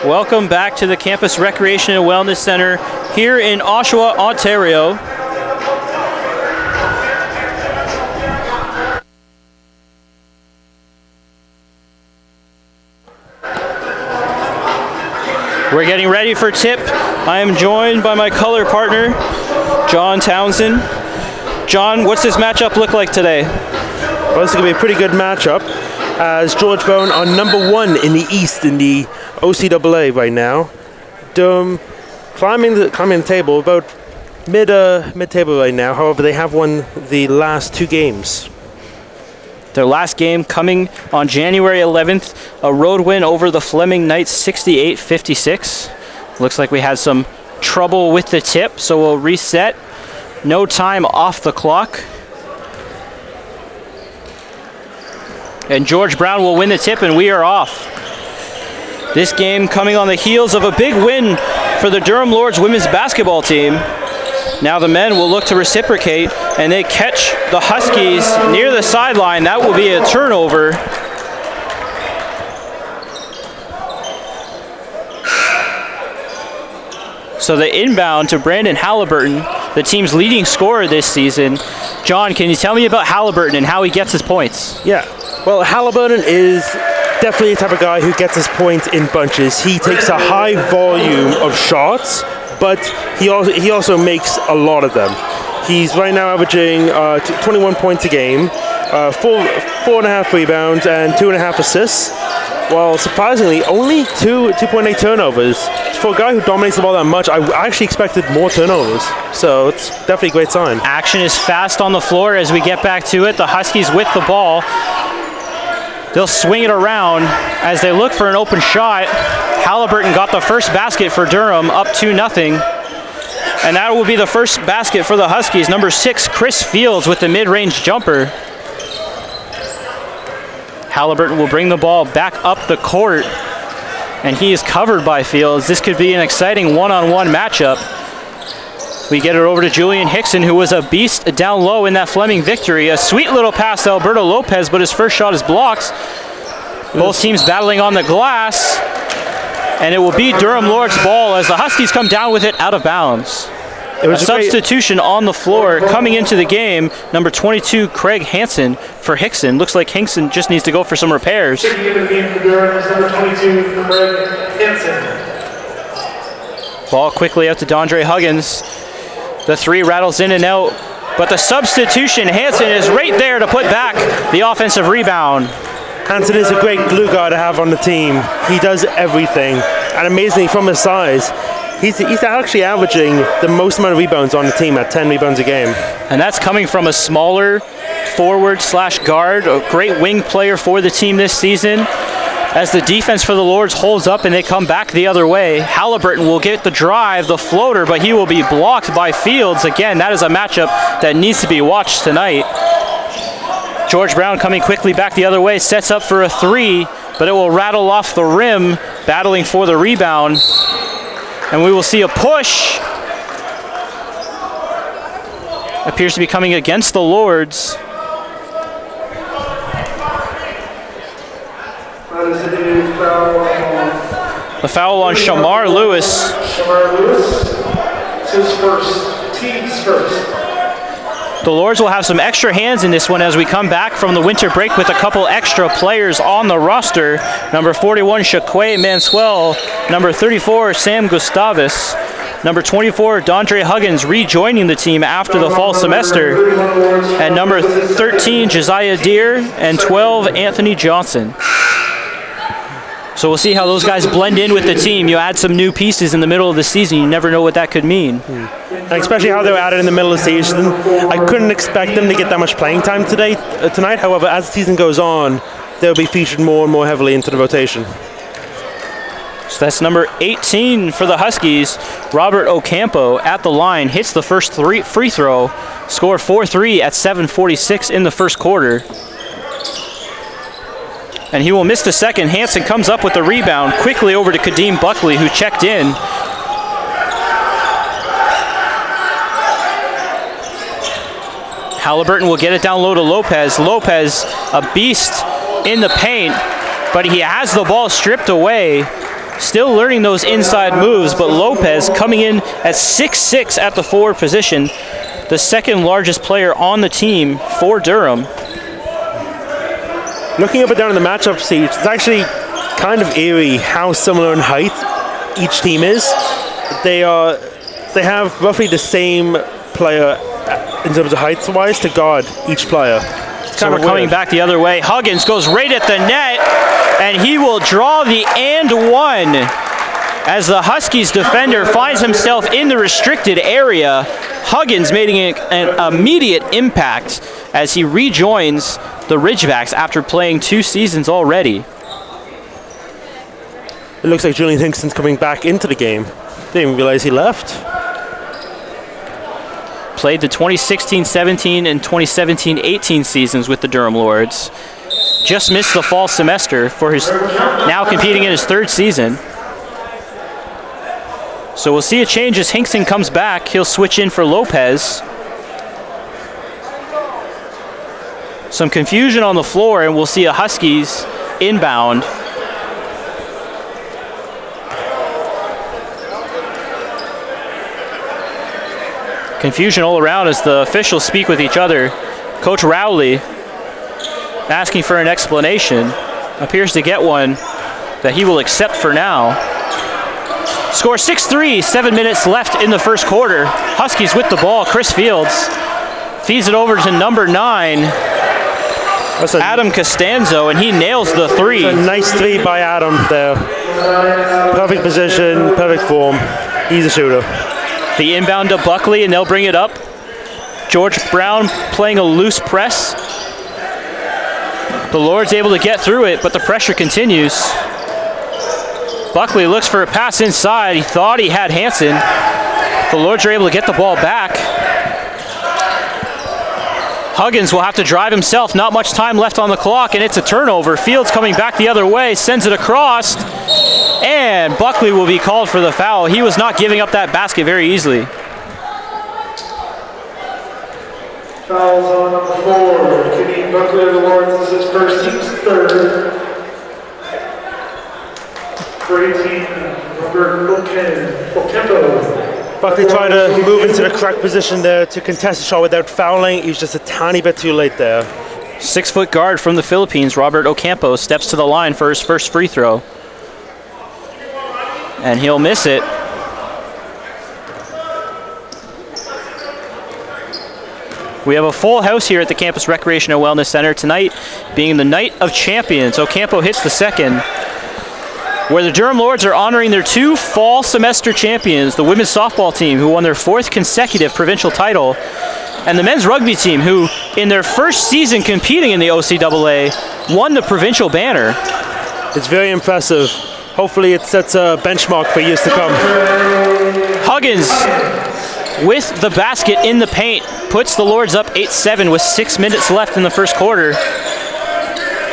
Welcome back to the Campus Recreation and Wellness Center here in Oshawa, Ontario. We're getting ready for tip. I am joined by my color partner, John Townsend. John, what's this matchup look like today? Well, this is going to be a pretty good matchup, as George Brown are number 1 in the East in the OCAA right now. Durham climbing the table, about mid-table right now. However, they have won the last 2 games. Their last game coming on January 11th, a road win over the Fleming Knights 68-56. Looks like we had some trouble with the tip, so we'll reset. No time off the clock. And George Brown will win the tip, and we are off. This game coming on the heels of a big win for the Durham Lords women's basketball team. Now the men will look to reciprocate, and they catch the Huskies near the sideline. That will be a turnover. So the inbound to Brandon Halliburton, the team's leading scorer this season. John, can you tell me about Halliburton and how he gets his points? Yeah, well, Halliburton is definitely the type of guy who gets his points in bunches. He takes a high volume of shots, but he also makes a lot of them. He's right now averaging 21 points a game, 4.5 rebounds, and 2.5 assists. Well, surprisingly, only 2.8 turnovers. For a guy who dominates the ball that much, I actually expected more turnovers. So it's definitely a great sign. Action is fast on the floor as we get back to it. The Huskies with the ball. They'll swing it around as they look for an open shot. Halliburton got the first basket for Durham, up 2-0. And that will be the first basket for the Huskies. Number 6, Chris Fields with the mid-range jumper. Halliburton will bring the ball back up the court, and he is covered by Fields. This could be an exciting one-on-one matchup. We get it over to Julian Hickson, who was a beast down low in that Fleming victory. A sweet little pass to Alberto Lopez, but his first shot is blocked. Both teams battling on the glass, and it will be Durham Lord's ball as the Huskies come down with it out of bounds. A substitution on the floor coming into the game. Number 22, Craig Hansen for Hickson. Looks like Hickson just needs to go for some repairs. Number 22, Craig Hansen. Ball quickly out to Dondre Huggins. The 3 rattles in and out, but the substitution, Hansen is right there to put back the offensive rebound. Hansen is a great glue guy to have on the team. He does everything, and amazingly from his size, he's actually averaging the most amount of rebounds on the team at 10 rebounds a game. And that's coming from a smaller forward/guard, a great wing player for the team this season. As the defense for the Lords holds up and they come back the other way, Halliburton will get the drive, the floater, but he will be blocked by Fields. Again, that is a matchup that needs to be watched tonight. George Brown coming quickly back the other way, sets up for a 3, but it will rattle off the rim, battling for the rebound. And we will see a push. Appears to be coming against the Lords. The foul on Shamar Lewis. Shamar Lewis, it's his first, team's first. The Lords will have some extra hands in this one as we come back from the winter break with a couple extra players on the roster. Number 41, Shaquay Manswell. Number 34, Sam Gustavus. Number 24, Dondre Huggins rejoining the team after the fall semester. And number 13, Josiah Deere. And 12, Anthony Johnson. So we'll see how those guys blend in with the team. You add some new pieces in the middle of the season, you never know what that could mean. And especially how they were added in the middle of the season. I couldn't expect them to get that much playing time tonight. However, as the season goes on, they'll be featured more and more heavily into the rotation. So that's number 18 for the Huskies. Robert Ocampo at the line, hits the first free throw, scored 4-3 at 7:46 in the first quarter. And he will miss the second. Hansen comes up with the rebound, quickly over to Kadeem Buckley, who checked in. Halliburton will get it down low to Lopez. Lopez, a beast in the paint, but he has the ball stripped away. still learning those inside moves, but Lopez coming in at 6'6" at the forward position, the second largest player on the team for Durham. Looking up and down in the matchup sheet, it's actually kind of eerie how similar in height each team is. They have roughly the same player in terms of height-wise to guard each player. So we're coming back the other way. Huggins goes right at the net, and he will draw the and one as the Huskies defender finds himself in the restricted area. Huggins making an immediate impact as he rejoins the Ridgebacks after playing 2 seasons already. It looks like Julian Hickson's coming back into the game. Didn't even realize he left. Played the 2016-17 and 2017-18 seasons with the Durham Lords. Just missed the fall semester for his now competing in his 3rd season. So we'll see a change as Hinkson comes back. He'll switch in for Lopez. Some confusion on the floor, and we'll see a Huskies inbound. Confusion all around as the officials speak with each other. Coach Rowley asking for an explanation. Appears to get one that he will accept for now. Score 6-3, 7 minutes left in the first quarter. Huskies with the ball. Chris Fields feeds it over to number 9, Adam Costanzo, and he nails the 3. A nice 3 by Adam there. Perfect position, perfect form. He's a shooter. The inbound to Buckley, and they'll bring it up. George Brown playing a loose press. The Lord's able to get through it, but the pressure continues. Buckley looks for a pass inside. He thought he had Hansen. The Lords are able to get the ball back. Huggins will have to drive himself. Not much time left on the clock, and it's a turnover. Fields coming back the other way, sends it across, and Buckley will be called for the foul. He was not giving up that basket very easily. Fouls on number 4. Kenny Buckley of the Lords. This is first, team's 3rd. For 18, number Ocampo. Buckley tried to move into the correct position there to contest the shot without fouling. He was just a tiny bit too late there. 6-foot guard from the Philippines, Robert Ocampo, steps to the line for his first free throw. And he'll miss it. We have a full house here at the Campus Recreation and Wellness Center tonight, being the Night of Champions. Ocampo hits the second, where the Durham Lords are honoring their 2 fall semester champions, the women's softball team, who won their 4th consecutive provincial title, and the men's rugby team, who, in their first season competing in the OCAA, won the provincial banner. It's very impressive. Hopefully it sets a benchmark for years to come. Huggins, with the basket in the paint, puts the Lords up 8-7 with 6 minutes left in the first quarter.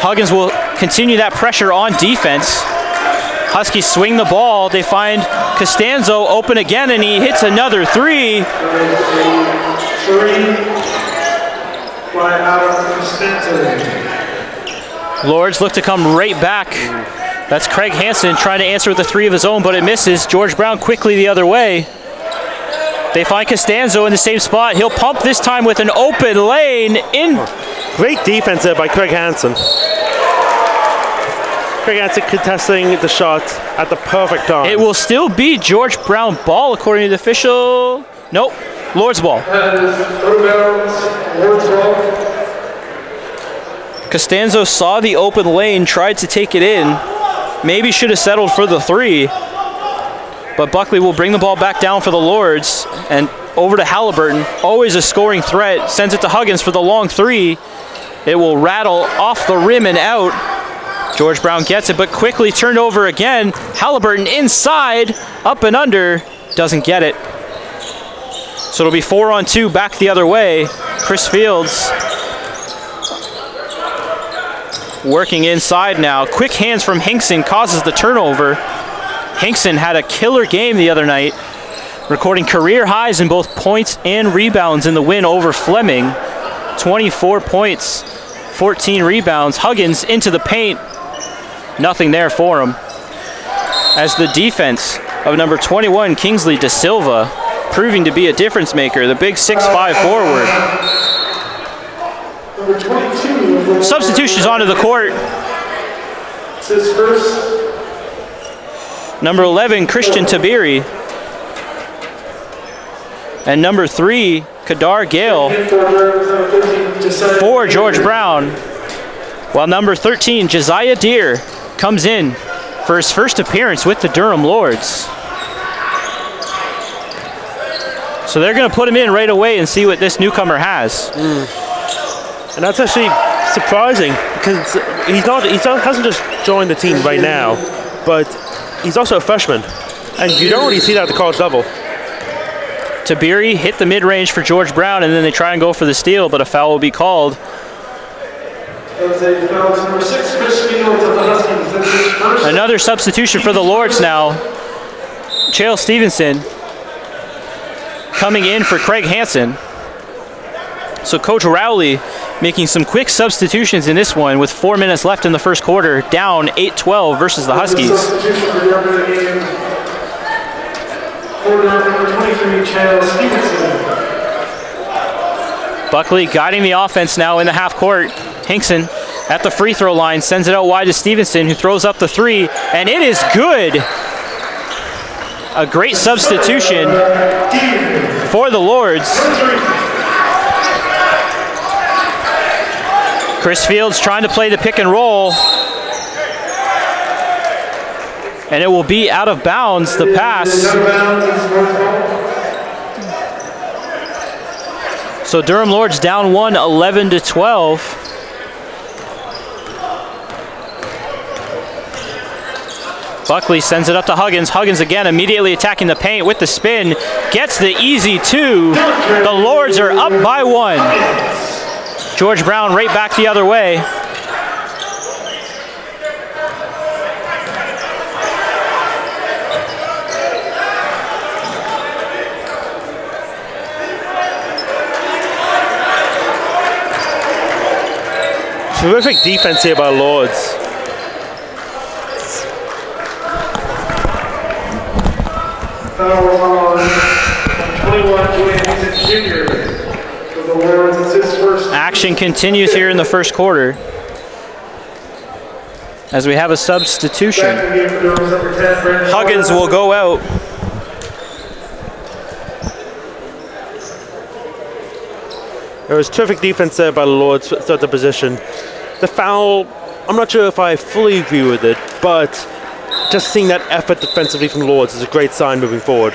Huggins will continue that pressure on defense. Huskies swing the ball. They find Costanzo open again, and he hits another 3. Lords look to come right back. That's Craig Hansen trying to answer with a 3 of his own, but it misses. George Brown quickly the other way. They find Costanzo in the same spot. He'll pump this time with an open lane in. Great defense there by Craig Hansen. Craig Hansen contesting the shot at the perfect time. It will still be George Brown ball according to the official. Nope, Lord's ball. Costanzo saw the open lane, tried to take it in. Maybe should have settled for the 3. But Buckley will bring the ball back down for the Lords and over to Halliburton. Always a scoring threat. Sends it to Huggins for the long 3. It will rattle off the rim and out. George Brown gets it, but quickly turned over again. Halliburton inside, up and under, doesn't get it. So it'll be 4-on-2 back the other way. Chris Fields working inside now. Quick hands from Hinkson causes the turnover. Hinkson had a killer game the other night, recording career highs in both points and rebounds in the win over Fleming. 24 points, 14 rebounds. Huggins into the paint. Nothing there for him. as the defense of number 21, Kingsley Da Silva, proving to be a difference maker, the big 6'5" forward. Number 22. Substitutions onto the court. It's his first. Number 11, Christian Tabiri. And number 3, Kadar Gale for George Brown. While number 13, Josiah Deere, comes in for his first appearance with the Durham Lords. So they're going to put him in right away and see what this newcomer has. And that's actually surprising because he hasn't just joined the team right now, but he's also a freshman, and you don't really see that at the college level. Tabiri hit the mid-range for George Brown, and then they try and go for the steal, but a foul will be called. Number 6, Chris Fields of the Huskies. That's his first. Another substitution for the Lords now. Chael Stevenson coming in for Craig Hansen. So Coach Rowley making some quick substitutions in this one with 4 minutes left in the first quarter, down 8-12 versus the Huskies. Substitution for the other game. For number 23, Chael Stevenson. Buckley guiding the offense now in the half court. Hinkson at the free throw line sends it out wide to Stevenson, who throws up the three, and it is good. A great substitution for the Lords. Chris Fields trying to play the pick and roll. And it will be out of bounds, the pass. So Durham Lords down one, 11-12. Buckley sends it up to Huggins. Huggins again immediately attacking the paint with the spin. Gets the easy two. The Lords are up by one. George Brown right back the other way. Terrific defense here by Lords. Fouls on 21, Julian Hickson Jr. for the Lords. It's his first. Action continues here in the first quarter as we have a substitution. Back in the game for Durham's number 10, Brandon Huggins will go out. There was terrific defense there by the Lords at the position. The foul, I'm not sure if I fully agree with it, but just seeing that effort defensively from Lords is a great sign moving forward.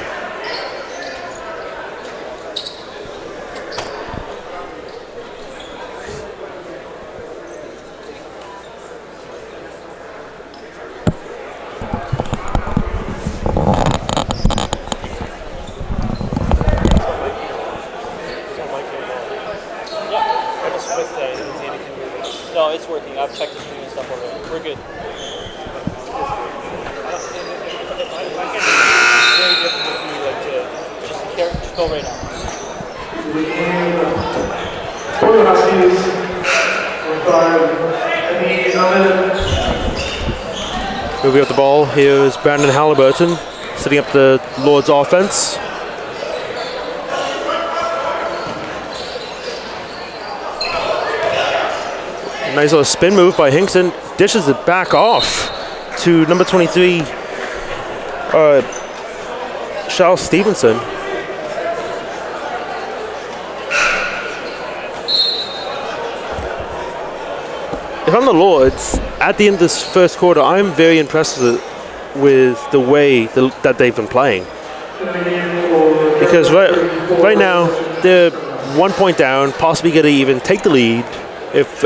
No, it's working. I've checked the screen and stuff already. We're good. Just go right now. For the Huskies, Moving up the ball, here is Brandon Halliburton setting up the Lords offense. Nice little spin move by Hinkson. Dishes it back off to number 23, Charles Stevenson. If I'm the Lords, at the end of this first quarter, I'm very impressed with the way that they've been playing. Because right now, they're 1 point down, possibly going to even take the lead if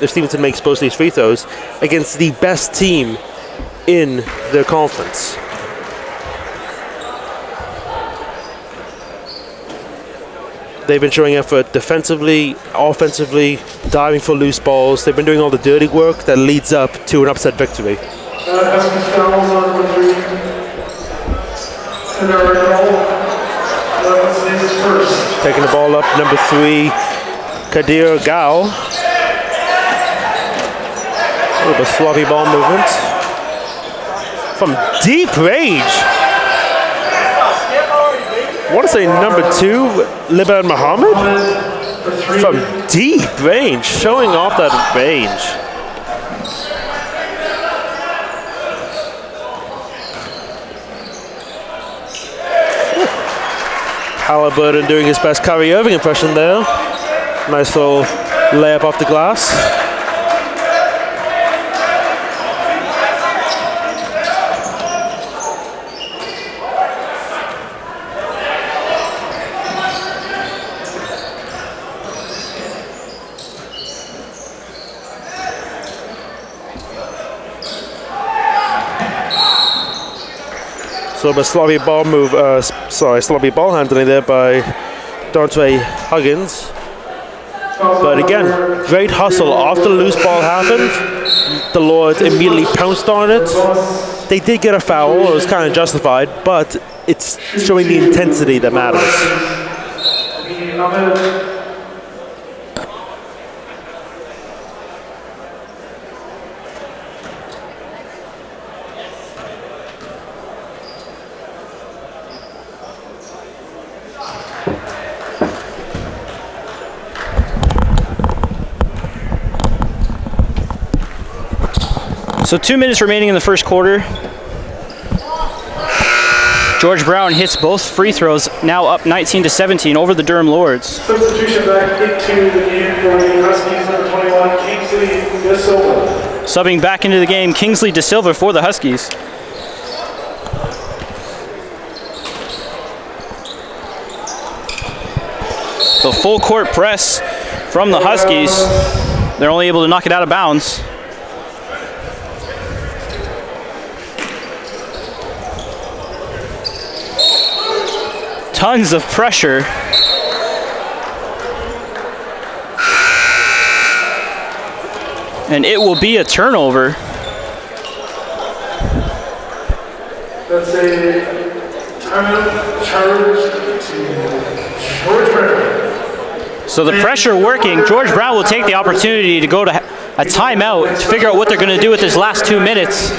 Stevenson makes both these free throws against the best team in their conference. They've been showing effort defensively, offensively, diving for loose balls. They've been doing all the dirty work that leads up to an upset victory. Huskies fouls on number 3. And that's his first. Taking the ball up, number 3, Kadir Gao. A little bit sloppy ball movement. from deep range. I want to say number 2, Liban Muhammad, from deep range, showing off that range. Halliburton doing his best Kyrie Irving impression there. Nice little layup off the glass. So a sloppy ball move, sloppy ball handling there by Dontre Huggins. But again, great hustle. After the loose ball happened, the Lords immediately pounced on it. They did get a foul, it was kind of justified, but it's showing the intensity that matters. So 2 minutes remaining in the first quarter. George Brown hits both free throws, now up 19-17 over the Durham Lords. Substitution back into the game for the Huskies, number 21, Kingsley De Silva. Subbing back into the game, Kingsley De Silva for the Huskies. The full court press from the Huskies. They're only able to knock it out of bounds. Tons of pressure. And it will be a turnover. That's a time charge to George Brown. So the pressure working. George Brown will take the opportunity to go to a timeout to figure out what they're going to do with his last 2 minutes.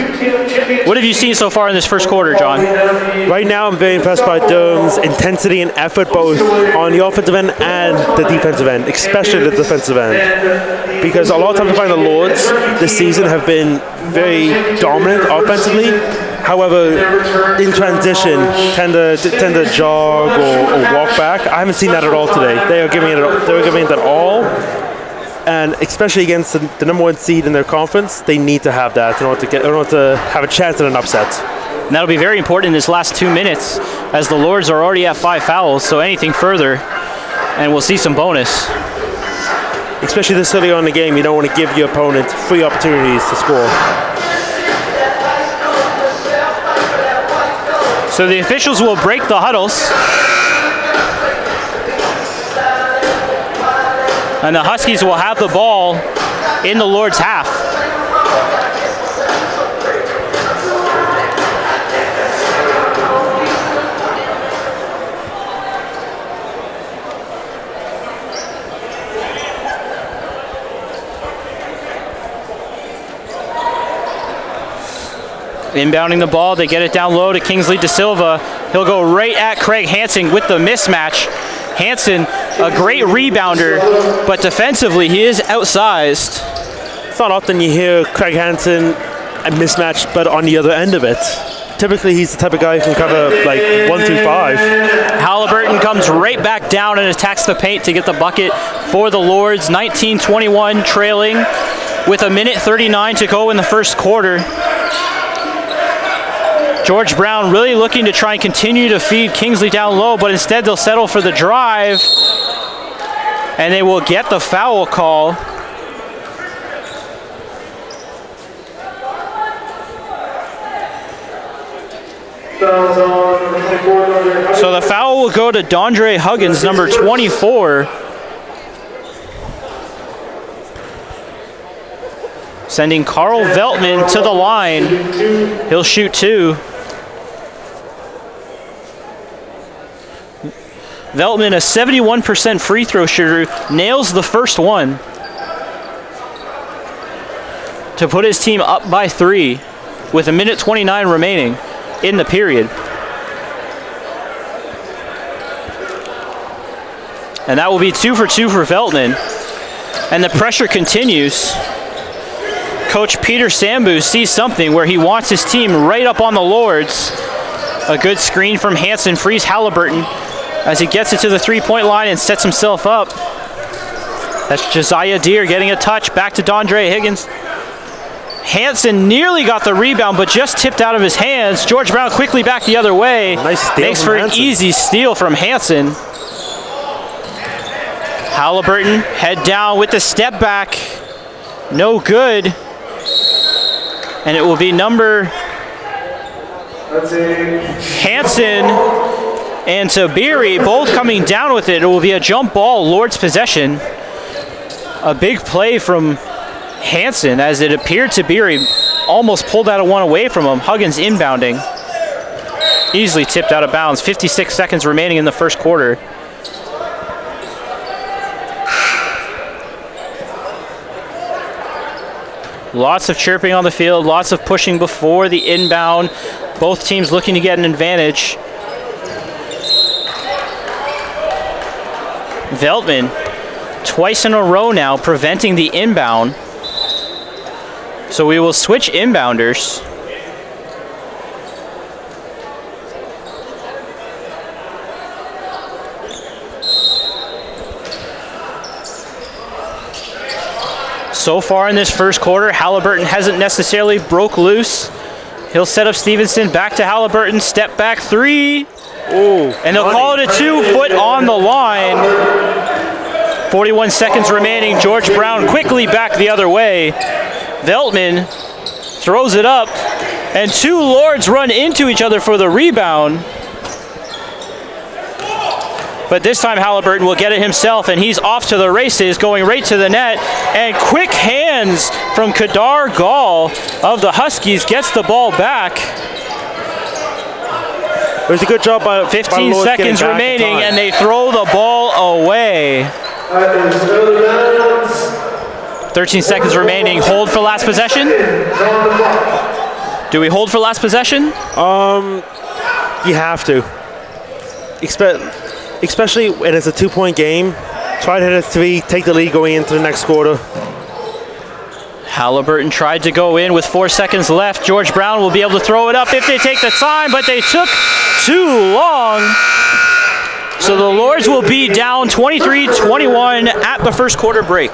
What have you seen so far in this first quarter, John? Right now, I'm very impressed by Durham's intensity and effort, both on the offensive end and the defensive end, especially the defensive end. Because a lot of times I find the Lords this season have been very dominant offensively. However, in transition, tend to jog or walk back. I haven't seen that at all today. They are giving it all. And especially against the number 1 seed in their conference, they need to have that in order to have a chance at an upset. And that'll be very important in this last 2 minutes, as the Lords are already at 5 fouls, so anything further, and we'll see some bonus. Especially this early on in the game, you don't want to give your opponent free opportunities to score. So the officials will break the huddles. And the Huskies will have the ball in the Lords' half. Inbounding the ball, they get it down low to Kingsley De Silva. He'll go right at Craig Hansen with the mismatch. Hansen, a great rebounder, but defensively he is outsized. It's not often you hear Craig Hansen a mismatch, but on the other end of it. Typically he's the type of guy who can cover like 1 through 5. Halliburton comes right back down and attacks the paint to get the bucket for the Lords. 19-21 trailing with 1:39 to go in the first quarter. George Brown really looking to try and continue to feed Kingsley down low, but instead they'll settle for the drive, and they will get the foul call. So the foul will go to Dondre Huggins, number 24. Sending Carl Veltman to the line. He'll shoot 2. Veltman, a 71% free throw shooter, nails the first one to put his team up by 3 with 1:29 remaining in the period. And that will be 2 for 2 for Veltman. And the pressure continues. Coach Peter Sambu sees something where he wants his team right up on the Lords. A good screen from Hansen frees Halliburton as he gets it to the three-point line and sets himself up. That's Josiah Deere getting a touch. Back to Dondre Higgins. Hansen nearly got the rebound, but just tipped out of his hands. George Brown quickly back the other way. Nice steal. Makes for an easy steal from Hansen. Halliburton head down with the step back. No good. And it will be number Hansen and Tabiri both coming down with it. It will be a jump ball, Lord's possession. A big play from Hansen as it appeared Tabiri almost pulled that one away from him. Huggins inbounding. Easily tipped out of bounds. 56 seconds remaining in the first quarter. Lots of chirping on the field, lots of pushing before the inbound. Both teams looking to get an advantage. Veltman, twice in a row now, preventing the inbound. So we will switch inbounders. So far in this first quarter, Halliburton hasn't necessarily broke loose. He'll set up Stevenson, back to Halliburton, step back three. Ooh, and they'll call it a 2 foot on the line. 41 seconds remaining. George Brown quickly back the other way. Veltman throws it up, and two Lords run into each other for the rebound. But this time Halliburton will get it himself, and he's off to the races, going right to the net. And quick hands from Kadar Gall of the Huskies gets the ball back. It was a good job by 15 seconds remaining, and they throw the ball away. 13 seconds remaining. Hold for last possession? Do we hold for last possession? You have to. Especially when it's a 2-point game. Try to hit a 3, take the lead going into the next quarter. Halliburton tried to go in with 4 seconds left. George Brown will be able to throw it up if they take the time, but they took too long. So the Lords will be down 23-21 at the first quarter break.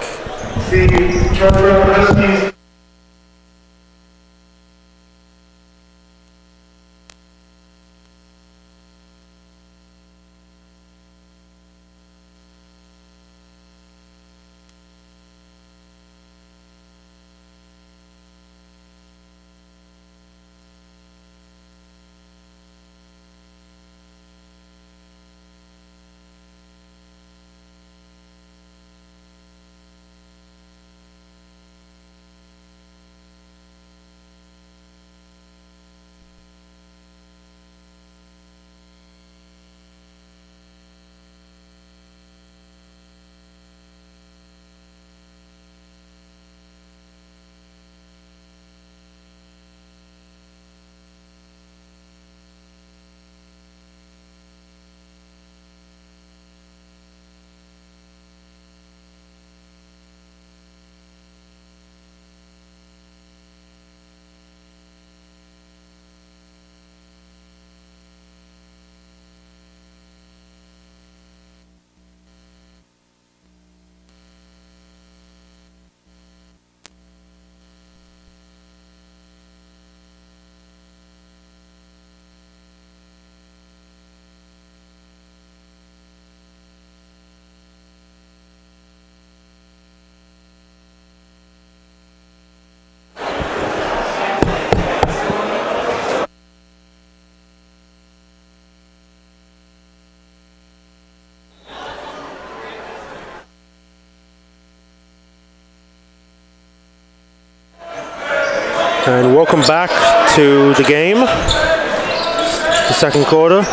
And welcome back to the game, the second quarter.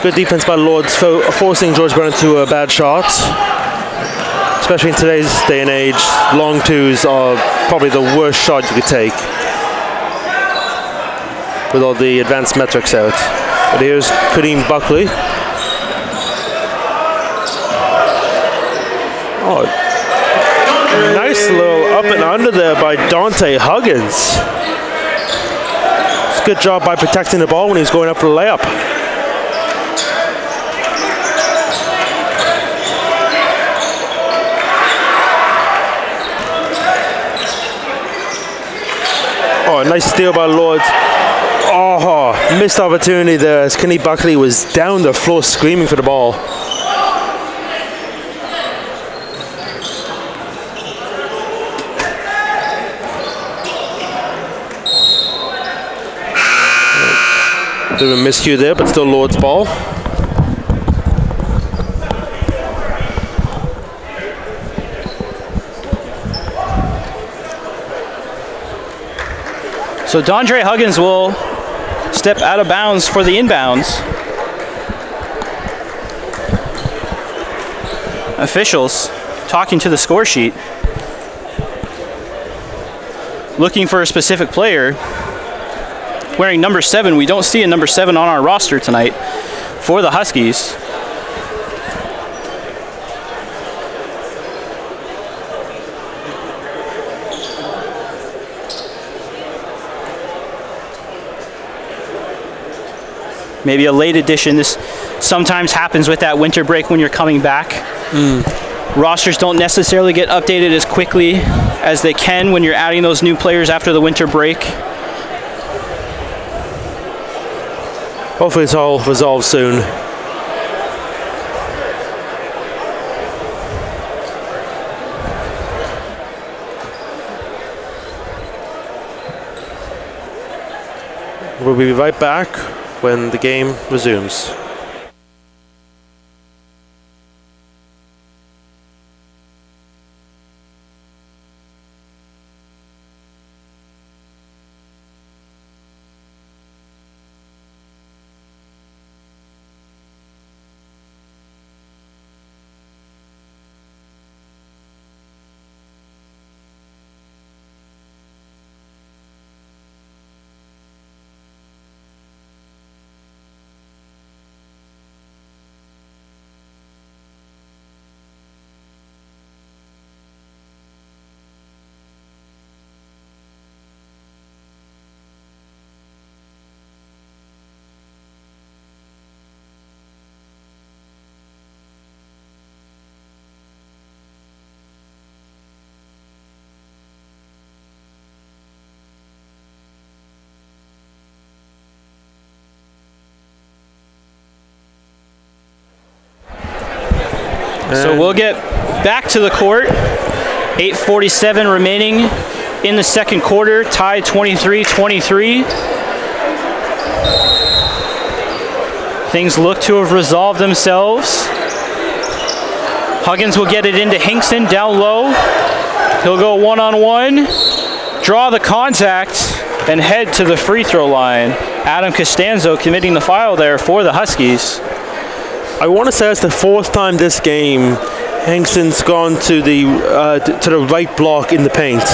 Good defense by the Lords, forcing George Brown to a bad shot. Especially in today's day and age, long twos are probably the worst shot you could take with all the advanced metrics out. But here's Kadeem Buckley. Oh, nice little up and under there by Dante Huggins. It's a good job by protecting the ball when he was going up for the layup. Oh, nice steal by Lord. Oh, missed opportunity there as Kenny Buckley was down the floor screaming for the ball. Bit of a miscue there, but still Lord's ball. So Dondre Huggins will step out of bounds for the inbounds. Officials talking to the score sheet, looking for a specific player. Wearing number 7, we don't see a number 7 on our roster tonight for the Huskies. Maybe a late addition. This sometimes happens with that winter break when you're coming back. Rosters don't necessarily get updated as quickly as they can when you're adding those new players after the winter break. Hopefully it's all resolved soon. We'll be right back when the game resumes. So we'll get back to the court. 8:47 remaining in the second quarter, tied 23-23. Things look to have resolved themselves. Huggins will get it into Hinkson down low. He'll go one-on-one, draw the contact, and head to the free throw line. Adam Costanzo committing the foul there for the Huskies. I want to say it's the fourth time this game Hinkson's gone to the right block in the paint.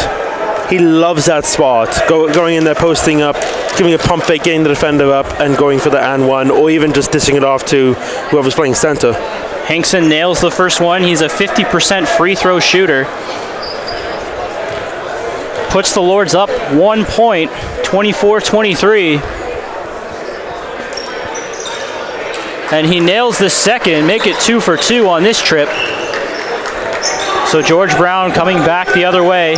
He loves that spot, going in there, posting up, giving a pump fake, getting the defender up, and going for the and one, or even just dishing it off to whoever's playing center. Hinkson nails the first one. He's a 50% free throw shooter. Puts the Lords up 1 point, 24-23. And he nails the second, make it 2 for 2 on this trip. So George Brown coming back the other way.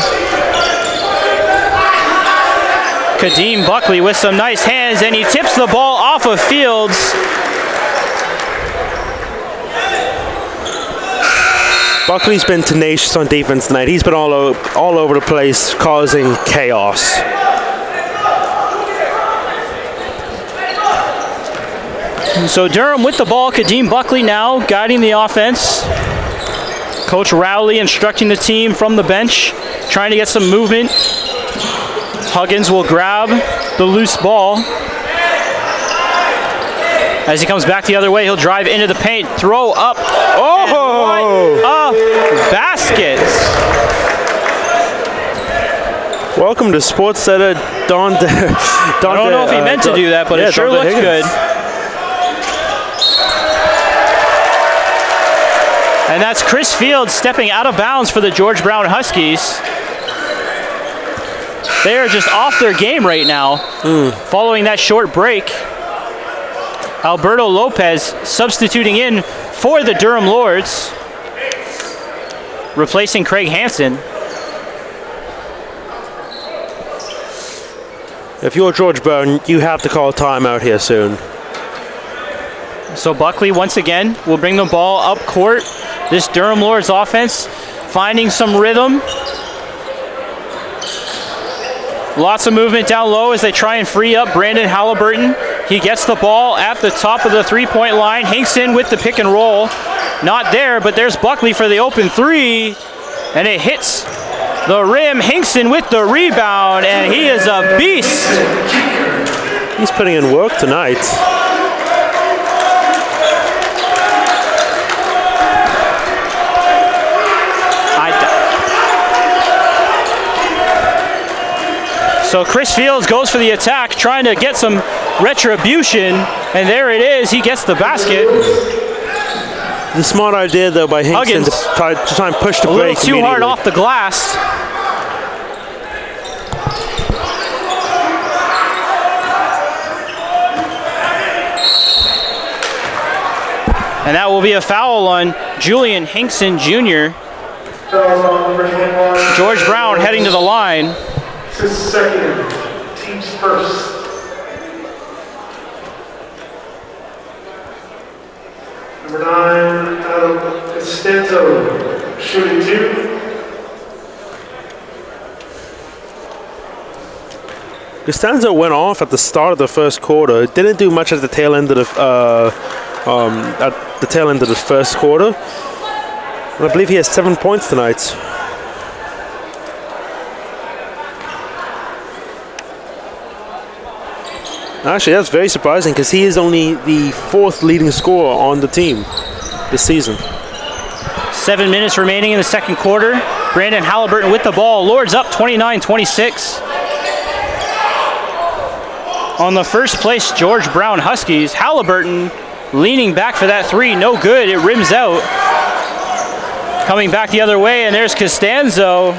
Kadeem Buckley with some nice hands, and he tips the ball off of Fields. Buckley's been tenacious on defense tonight. He's been all over the place, causing chaos. So Durham with the ball, Kadeem Buckley now guiding the offense. Coach Rowley instructing the team from the bench, trying to get some movement. Huggins will grab the loose ball. As he comes back the other way, he'll drive into the paint, throw up. Oh! A basket. Welcome to Sports Center, Don. I don't know if he meant to do that, but it sure looks good. And that's Chris Fields stepping out of bounds for the George Brown Huskies. They are just off their game right now, following that short break. Alberto Lopez substituting in for the Durham Lords, replacing Craig Hansen. If you're George Brown, you have to call a timeout here soon. So Buckley once again will bring the ball up court. This Durham Lords offense finding some rhythm. Lots of movement down low as they try and free up Brandon Halliburton. He gets the ball at the top of the three-point line. Hinkson with the pick and roll. Not there, but there's Buckley for the open three. And it hits the rim. Hinkson with the rebound, and he is a beast. He's putting in work tonight. So Chris Fields goes for the attack, trying to get some retribution, and there it is. He gets the basket. The smart idea, though, by Hinkson to try and push the break. A little too hard off the glass. And that will be a foul on Julian Hinkson Jr. George Brown heading to the line. His second, team's first. Number 9, Adam Costanzo, shooting 2. Costanzo went off at the start of the first quarter. Didn't do much at the tail end of the first quarter. And I believe he has 7 points tonight. Actually, that's very surprising because he is only the 4th leading scorer on the team this season. 7 minutes remaining in the second quarter. Brandon Halliburton with the ball. Lords up 29-26. On the first place, George Brown Huskies. Halliburton leaning back for that three. No good. It rims out. Coming back the other way, and there's Costanzo.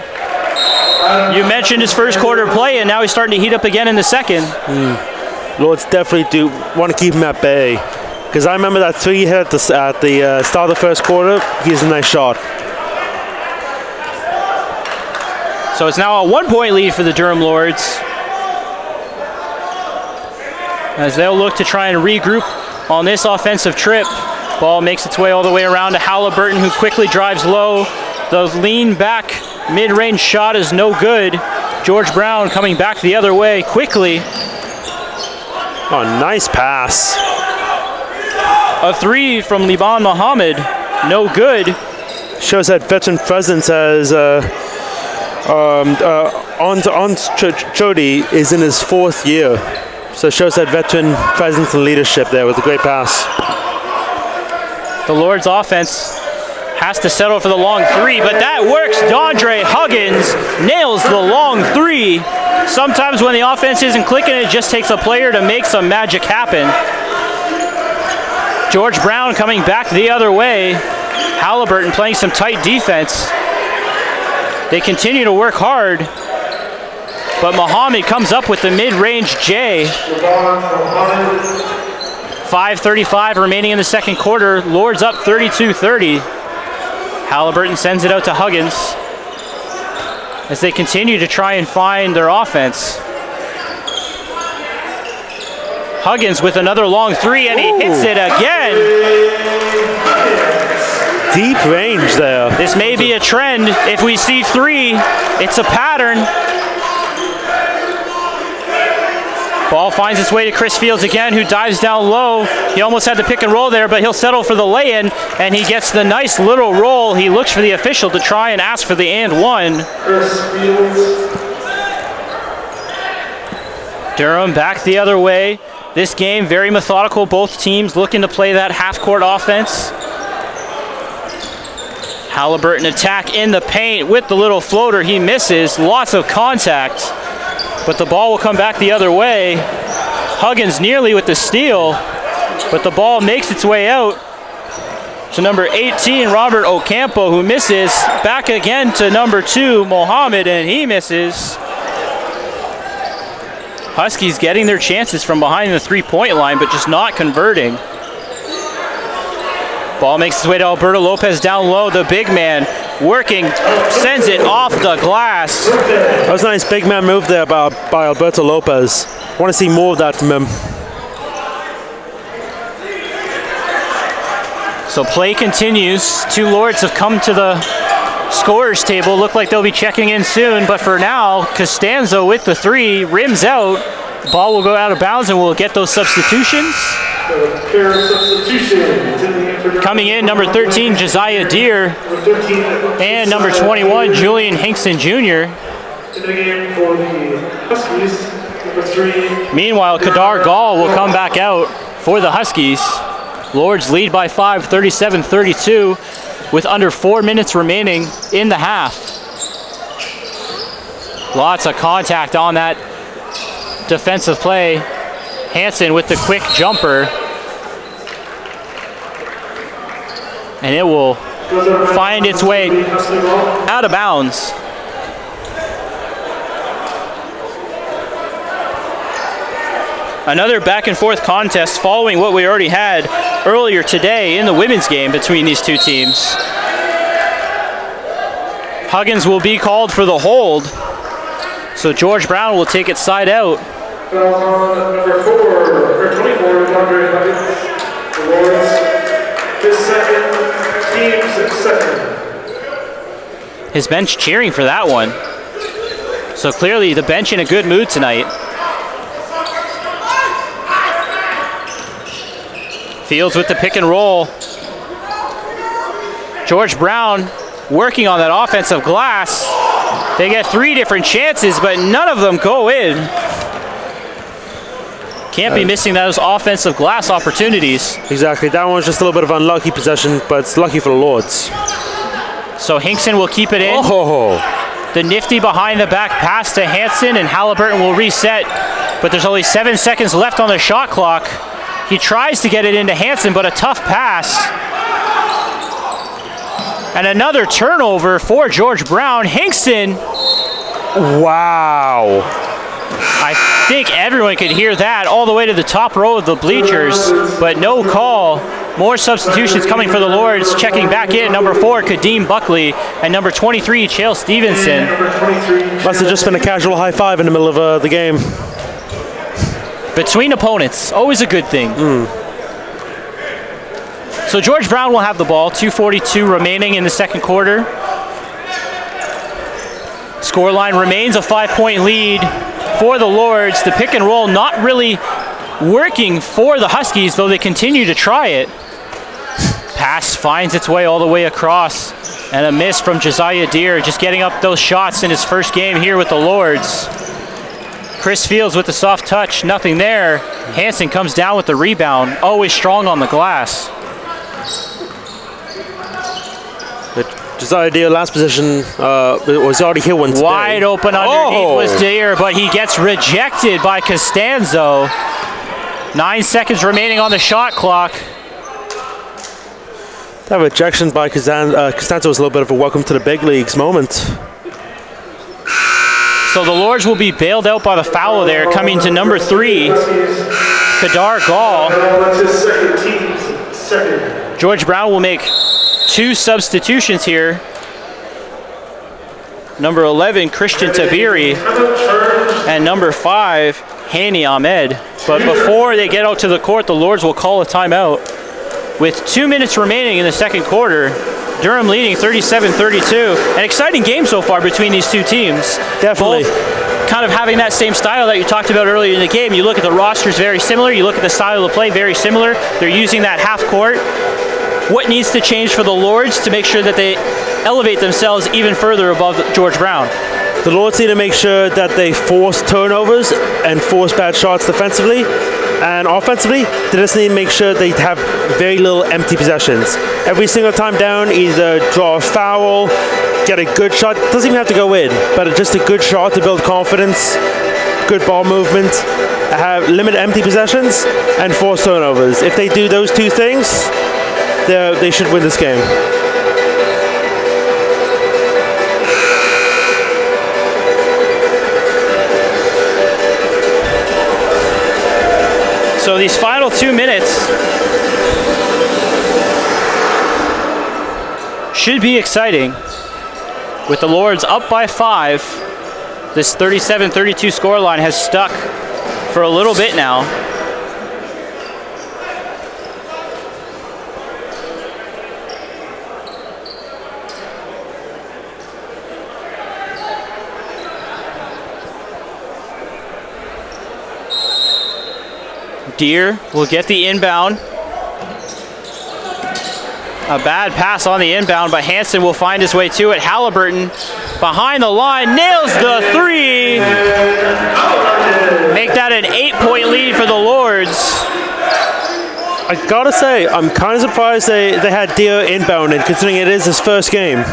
You mentioned his first quarter play, and now he's starting to heat up again in the second. Lords definitely do want to keep him at bay, because I remember that three he hit at the start of the first quarter. He's a nice shot. So it's now a 1-point lead for the Durham Lords, as they'll look to try and regroup on this offensive trip. Ball makes its way all the way around to Halliburton, who quickly drives low. The lean back mid-range shot is no good. George Brown coming back the other way quickly. Oh, nice pass. A three from Liban Mohammed, no good. Shows that veteran presence as Chody is in his 4th year. So it shows that veteran presence and leadership there with a great pass. The Lords offense has to settle for the long three, but that works. Dondre Huggins nails the long three. Sometimes when the offense isn't clicking, it just takes a player to make some magic happen. George Brown coming back the other way. Halliburton playing some tight defense. They continue to work hard, but Mohammed comes up with the mid-range J. 5:35 remaining in the second quarter. Lords up 32-30. Halliburton sends it out to Huggins as they continue to try and find their offense. Huggins with another long three, and he hits it again. Deep range there. This may be a trend. If we see three, it's a pattern. Ball finds its way to Chris Fields again, who dives down low. He almost had the pick and roll there, but he'll settle for the lay-in, and he gets the nice little roll. He looks for the official to try and ask for the and one. Durham back the other way. this game. Very methodical, both teams looking to play that half-court offense. Halliburton attack in the paint with the little floater. He misses, lots of contact, but the ball will come back the other way. Huggins nearly with the steal, but the ball makes its way out to number 18, Robert Ocampo, who misses. Back again to number 2, Mohammed, and he misses. Huskies getting their chances from behind the three-point line, but just not converting. Ball makes its way to Alberto Lopez down low. The big man working, sends it off the glass. That was a nice big man move there by Alberto Lopez. I want to see more of that from him. So play continues. Two Lords have come to the scorer's table. Look like they'll be checking in soon, but for now, Costanzo with the 3, rims out. Ball will go out of bounds and we'll get those substitutions. Coming in, number 13, Josiah Deere, and number 21, Julian Hinkson Jr. Meanwhile, Kadar Gall will come back out for the Huskies. Lords lead by 5, 37-32, with under 4 minutes remaining in the half. Lots of contact on that defensive play. Hansen with the quick jumper. And it will find its way out of bounds. Another back and forth contest following what we already had earlier today in the women's game between these two teams. Huggins will be called for the hold. So George Brown will take it side out. Number 24, Andre Huggins. The Lords, his second, team's second. His bench cheering for that one. So clearly the bench in a good mood tonight. Fields with the pick and roll. George Brown working on that offensive glass. They get 3 different chances, but none of them go in. Can't be missing those offensive glass opportunities. Exactly, that one was just a little bit of unlucky possession, but it's lucky for the Lords. So Hinkson will keep it in. Oh. The nifty behind the back pass to Hansen, and Halliburton will reset, but there's only 7 seconds left on the shot clock. He tries to get it into Hansen, but a tough pass. And another turnover for George Brown. Hinkson. Wow. I think everyone could hear that all the way to the top row of the bleachers, but no call. More substitutions coming for the Lords. Checking back in, number 4, Kadeem Buckley, and number 23, Chael Stevenson. Must have just been a casual high five in the middle of the game. Between opponents, always a good thing. So George Brown will have the ball, 2:42 remaining in the second quarter. Scoreline remains a 5-point lead for the Lords. The pick and roll not really working for the Huskies, though they continue to try it. Pass finds its way all the way across, and a miss from Josiah Deere, just getting up those shots in his first game here with the Lords. Chris Fields with the soft touch, nothing there. Hansen comes down with the rebound, always strong on the glass. Josiah Deere last position was already here once. Wide open underneath was Deere, but he gets rejected by Costanzo. 9 seconds remaining on the shot clock. That rejection by Costanzo was a little bit of a welcome to the big leagues moment. So the Lords will be bailed out by the foul there, coming to number 3, Kadar Gall. That's his second, team's second. George Brown will make 2 substitutions here. Number 11, Christian Tabiri, and number 5, Hani Ahmed. But before they get out to the court, the Lords will call a timeout. With 2 minutes remaining in the second quarter, Durham leading 37-32. An exciting game so far between these two teams. Definitely. Both kind of having that same style that you talked about earlier in the game. You look at the rosters, very similar. You look at the style of play, very similar. They're using that half court. What needs to change for the Lords to make sure that they elevate themselves even further above George Brown? The Lords need to make sure that they force turnovers and force bad shots defensively. And offensively, they just need to make sure they have very little empty possessions. Every single time down, either draw a foul, get a good shot. Doesn't even have to go in, but just a good shot to build confidence, good ball movement, have limit empty possessions, and force turnovers. If they do those two things, they should win this game. So these final 2 minutes should be exciting. With the Lords up by 5, this 37-32 scoreline has stuck for a little bit now. Deere will get the inbound. A bad pass on the inbound, but Hansen will find his way to it. Halliburton behind the line, nails the 3. Make that an 8-point lead for the Lords. I gotta say, I'm kind of surprised they had Deere inbounded, considering it is his first game.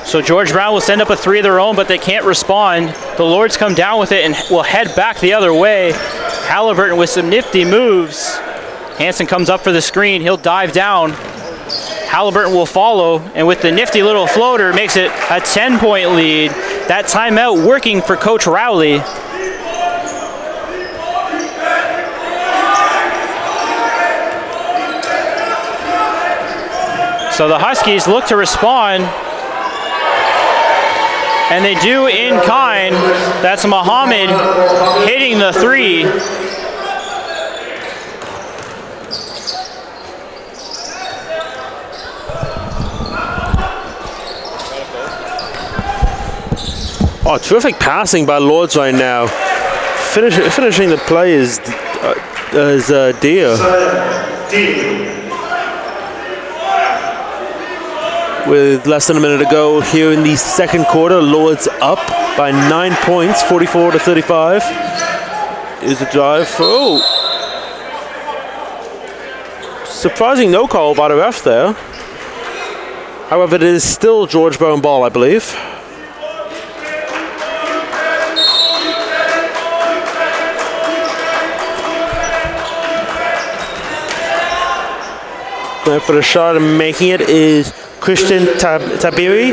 So George Brown will send up a 3 of their own, but they can't respond. The Lords come down with it and will head back the other way. Halliburton with some nifty moves. Hansen comes up for the screen. He'll dive down. Halliburton will follow, and with the nifty little floater, makes it a 10-point lead. That timeout working for Coach Rowley. So the Huskies look to respond, and they do in kind. That's Muhammad hitting the 3. Oh, terrific passing by Lords right now. Finishing the play is Deere. With less than a minute to go here in the second quarter, Lords up by 9 points, 44-35. Is the drive. Oh! Surprising no call by the ref there. However, it is still George Brown ball, I believe. Going for the shot and making it is Christian Tabiri.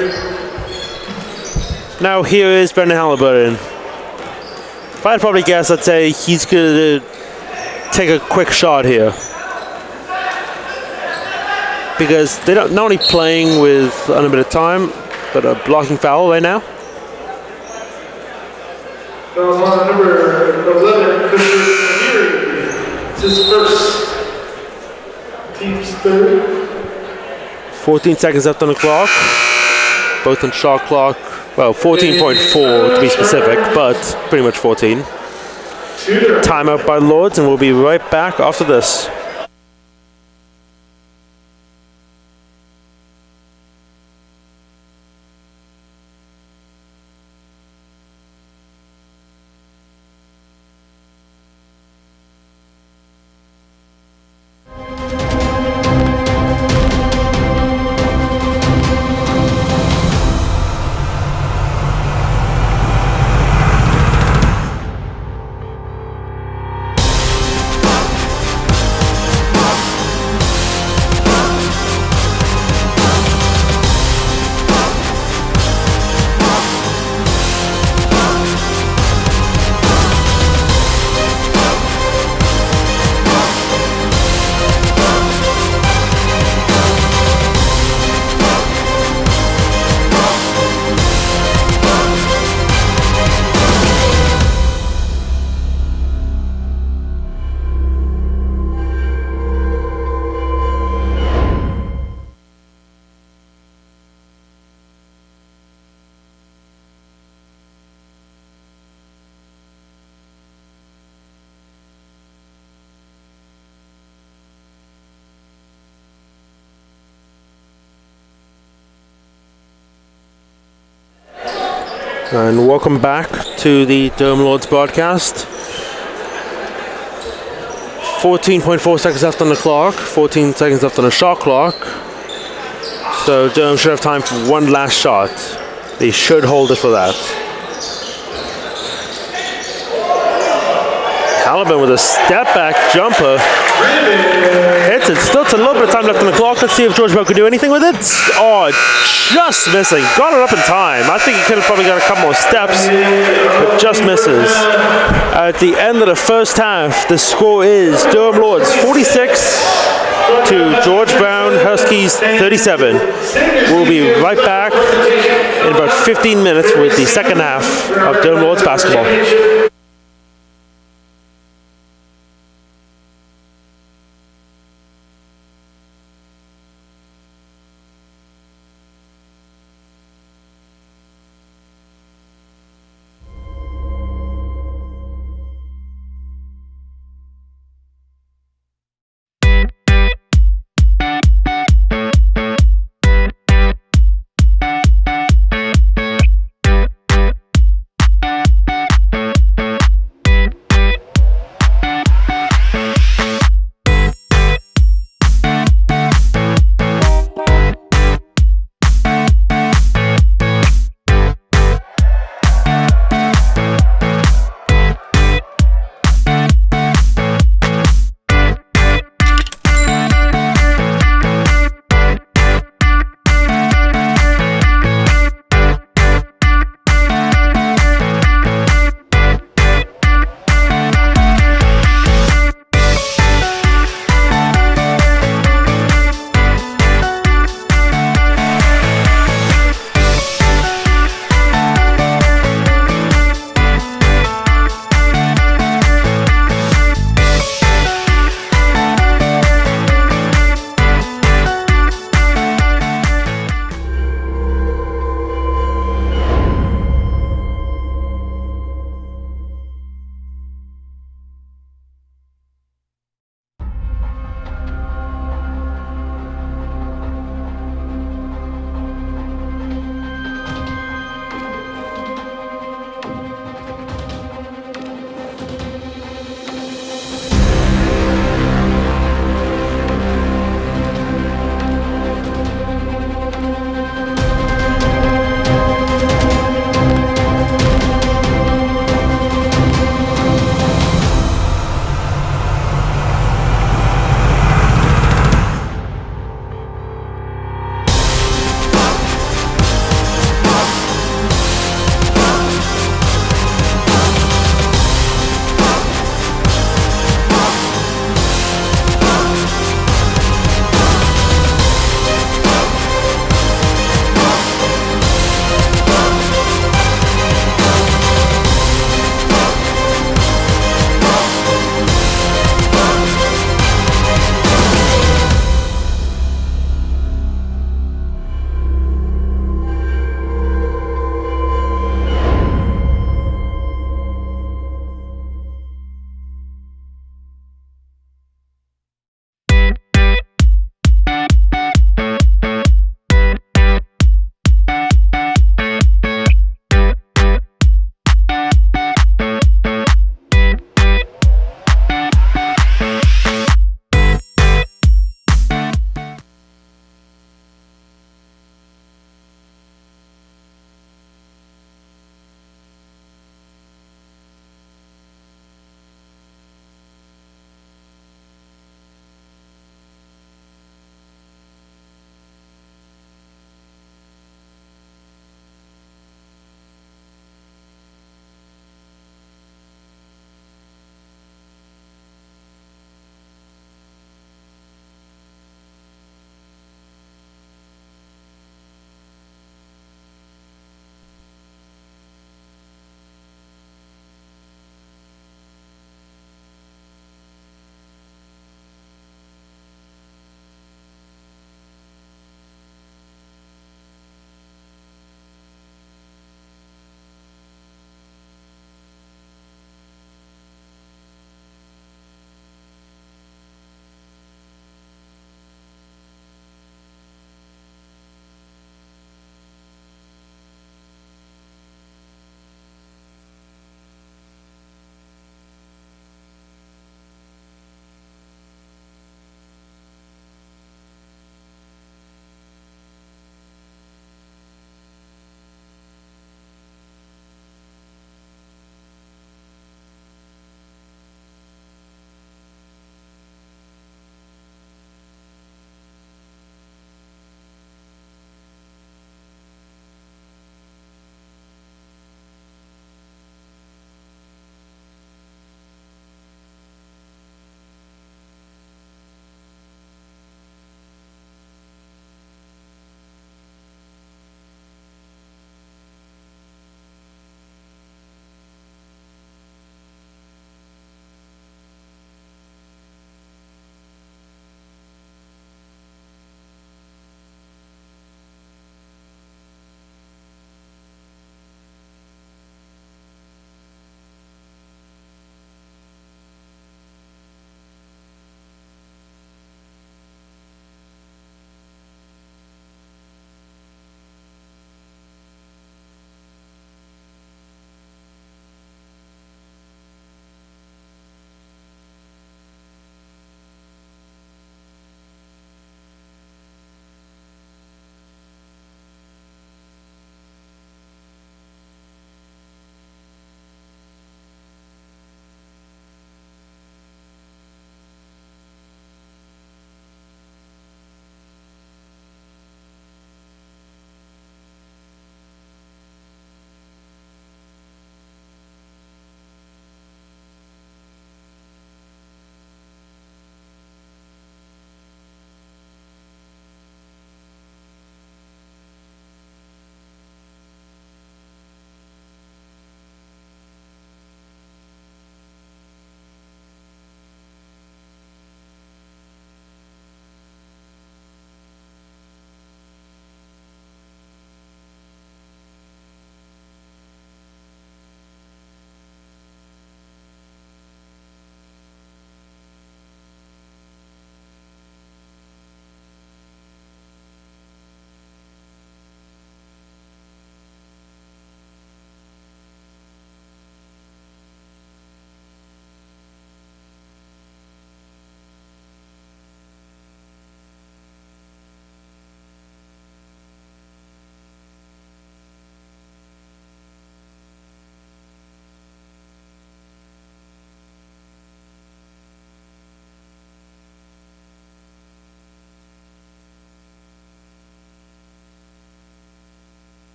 Now here is Brendan Halliburton. If I'd probably guess, I'd say he's going to take a quick shot here. Because they're not only playing with unlimited time, but a blocking foul right now. Foul on number 11, Christian Tabiri. It's his first. Team's third. 14 seconds left on the clock. Both on shot clock. Well, 14.4 to be specific, but pretty much 14. Timeout by Lords, and we'll be right back after this. And welcome back to the Durham Lords broadcast. 14.4 seconds left on the clock, 14 seconds left on the shot clock. So Durham should have time for one last shot. They should hold it for that. Halliburton with a step back jumper. Hits it. Still a little bit of time left on the clock. Let's see if George Bell can do anything with it. Oh, just missing. Got it up in time. I think he could have probably got a couple more steps, but just misses. At the end of the first half, the score is Durham Lords 46 to George Brown Huskies 37. We'll be right back in about 15 minutes with the second half of Durham Lords basketball.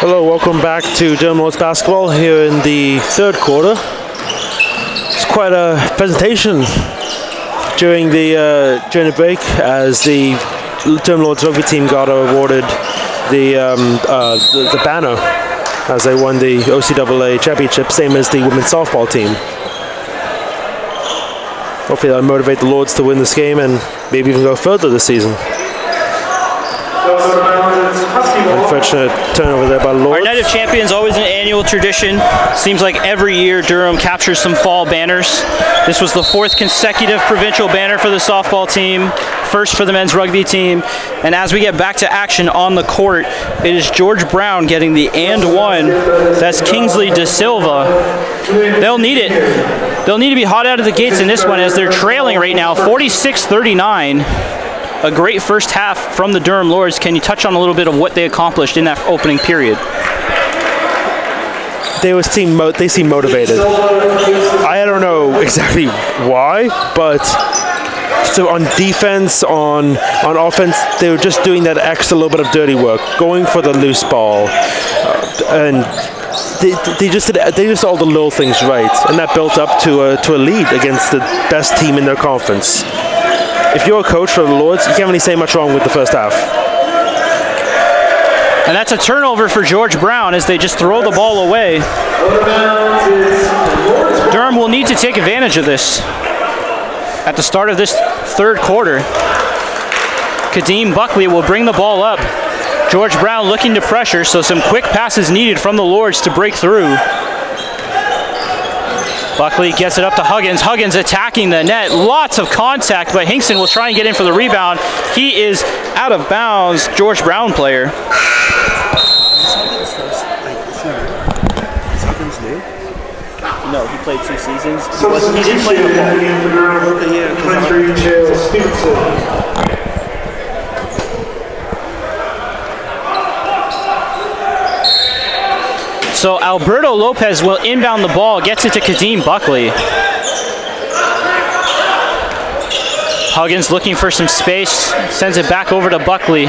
Hello, welcome back to Durham Lords basketball here in the third quarter. It's quite a presentation during the break as the Durham Lords rugby team got awarded the banner as they won the OCAA championship, same as the women's softball team. Hopefully that'll motivate the Lords to win this game and maybe even go further this season. Unfortunate turnover there by the Lords. Our Night of Champions, always an annual tradition. Seems like every year Durham captures some fall banners. This was the fourth consecutive provincial banner for the softball team, first for the men's rugby team. And as we get back to action on the court, it is George Brown getting the and one. That's Kingsley De Silva. They'll need it. They'll need to be hot out of the gates in this one as they're trailing right now, 46-39. A great first half from the Durham Lords. Can you touch on a little bit of what they accomplished in that opening period? They seem motivated. I don't know exactly why, but so on defense, on offense, they were just doing that extra little bit of dirty work, going for the loose ball, and they just did all the little things right, and that built up to a lead against the best team in their conference. If you're a coach for the Lords, you can't really say much wrong with the first half. And that's a turnover for George Brown as they just throw the ball away. Durham will need to take advantage of this at the start of this third quarter. Kadeem Buckley will bring the ball up. George Brown looking to pressure, so some quick passes needed from the Lords to break through. Buckley gets it up to Huggins. Huggins attacking the net. Lots of contact, but Hinkson will try and get in for the rebound. He is out of bounds. George Brown player. Is Huggins new? No, he played 2 seasons. He didn't play the fall. So Alberto Lopez will inbound the ball, gets it to Kadeem Buckley. Huggins looking for some space, sends it back over to Buckley.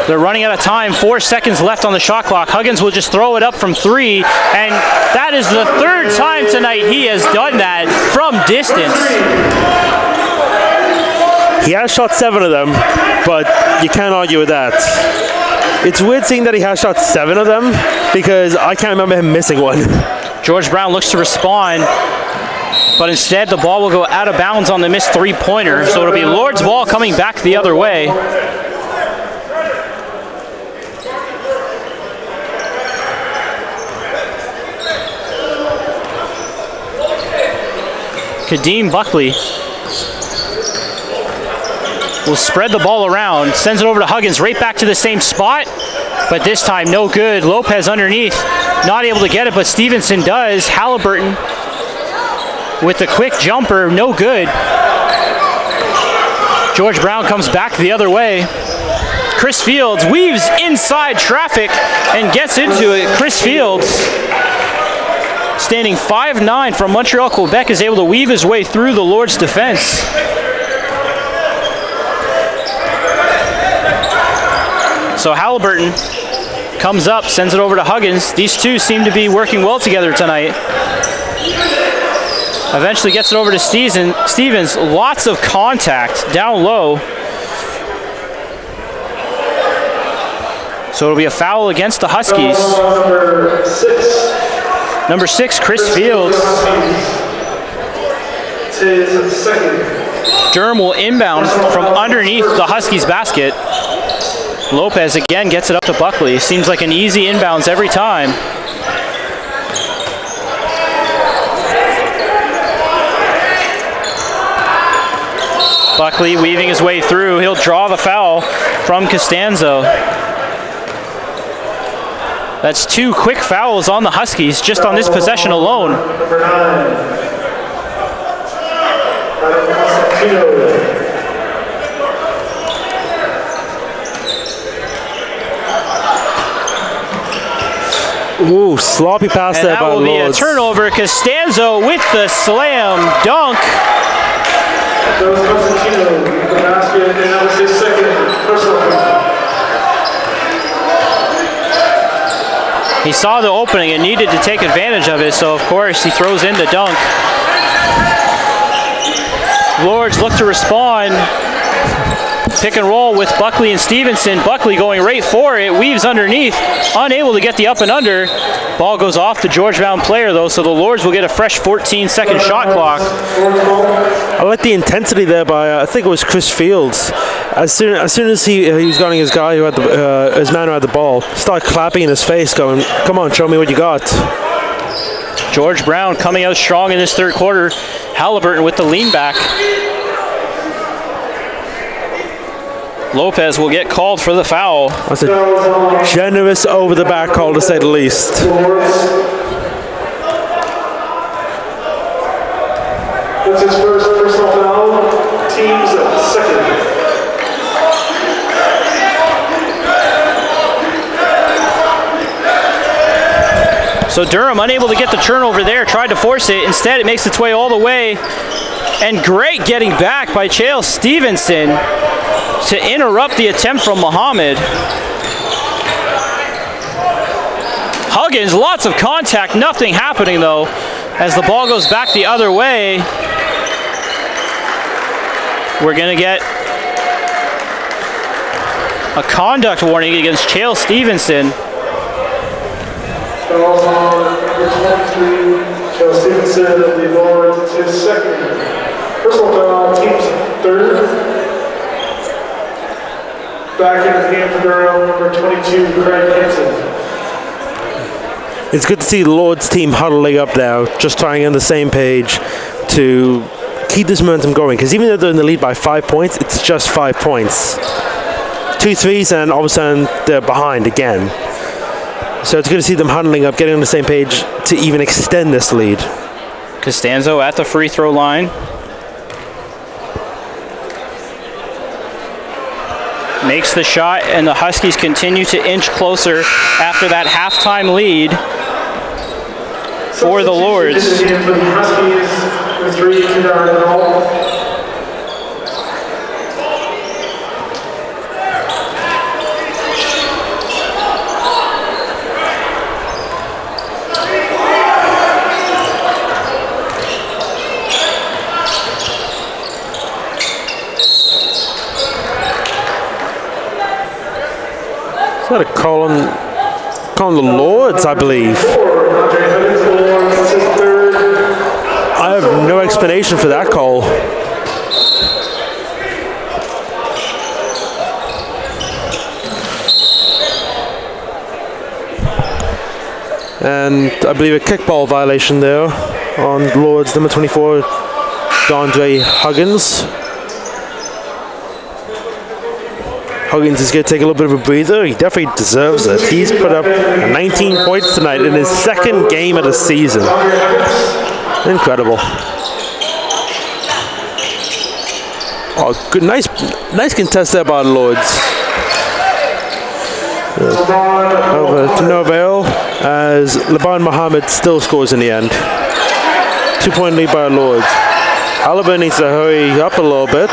They're running out of time, 4 seconds left on the shot clock. Huggins will just throw it up from 3, and that is the third time tonight he has done that from distance. He has shot 7 of them, but you can't argue with that. It's weird seeing that he has shot 7 of them because I can't remember him missing one. George Brown looks to respond, but instead the ball will go out of bounds on the missed 3-pointer, so it'll be Lord's ball coming back the other way. Kadeem Buckley will spread the ball around, sends it over to Huggins, right back to the same spot, but this time no good. Lopez underneath, not able to get it, but Stevenson does. Halliburton with the quick jumper, no good. George Brown comes back the other way. Chris Fields weaves inside traffic and gets into it. Chris Fields, standing 5'9" from Montreal, Quebec, is able to weave his way through the Lord's defense. So Halliburton comes up, sends it over to Huggins. These two seem to be working well together tonight. Eventually gets it over to Stevens. Lots of contact down low. So it'll be a foul against the Huskies. Number 6, Chris Fields. Durham will inbound from underneath the Huskies basket. Lopez again gets it up to Buckley. Seems like an easy inbounds every time. Buckley weaving his way through. He'll draw the foul from Costanzo. That's 2 quick fouls on the Huskies just on this possession alone. Ooh, sloppy pass And there by the Lords. that will be a turnover. Costanzo with the slam dunk. That was Constantino, the basket, and that was his second personal foul. He saw the opening and needed to take advantage of it, so of course he throws in the dunk. Lords look to respond. Pick and roll with Buckley and Stevenson. Buckley going right for it, weaves underneath, unable to get the up and under. Ball goes off the Georgetown player though, so the Lords will get a fresh 14-second shot clock. I like the intensity there by, I think it was Chris Fields. As soon as he was guarding his guy who had his man who had the ball, started clapping in his face going, come on, show me what you got. George Brown coming out strong in this third quarter. Halliburton with the lean back. Lopez will get called for the foul. That's a generous over the back call to say the least. That's his first personal foul. Team's second. So Durham unable to get the turnover there, tried to force it. Instead, it makes its way all the way. And great getting back by Chael Stevenson to interrupt the attempt from Muhammad. Huggins, lots of contact, nothing happening though, as the ball goes back the other way. We're gonna get a conduct warning against Chael Stevenson. Fouls on number 23, Chael Stevenson of the Lords. It's his second. Personal foul, team's third. Back in the game for Durham, number 22, Craig Hansen. It's good to see the Lords team huddling up now, just trying on the same page to keep this momentum going. Because even though they're in the lead by 5 points, it's just 5 points. 2 threes, and all of a sudden they're behind again. So it's good to see them huddling up, getting on the same page to even extend this lead. Costanzo at the free throw line. Makes the shot, and the Huskies continue to inch closer after that halftime lead for the Lords. For the Huskies, with 3 Kedar and all. Is that a call on the Lords, I believe? I have no explanation for that call. And I believe a kickball violation there on Lords number 24, D'Andre Huggins. Huggins is going to take a little bit of a breather. He definitely deserves it. He's put up 19 points tonight in his second game of the season. Incredible. Oh, good, nice contest there by the Lords. Over to no avail as Laban Muhammad still scores in the end. 2-point lead by the Lords. Halliburton needs to hurry up a little bit.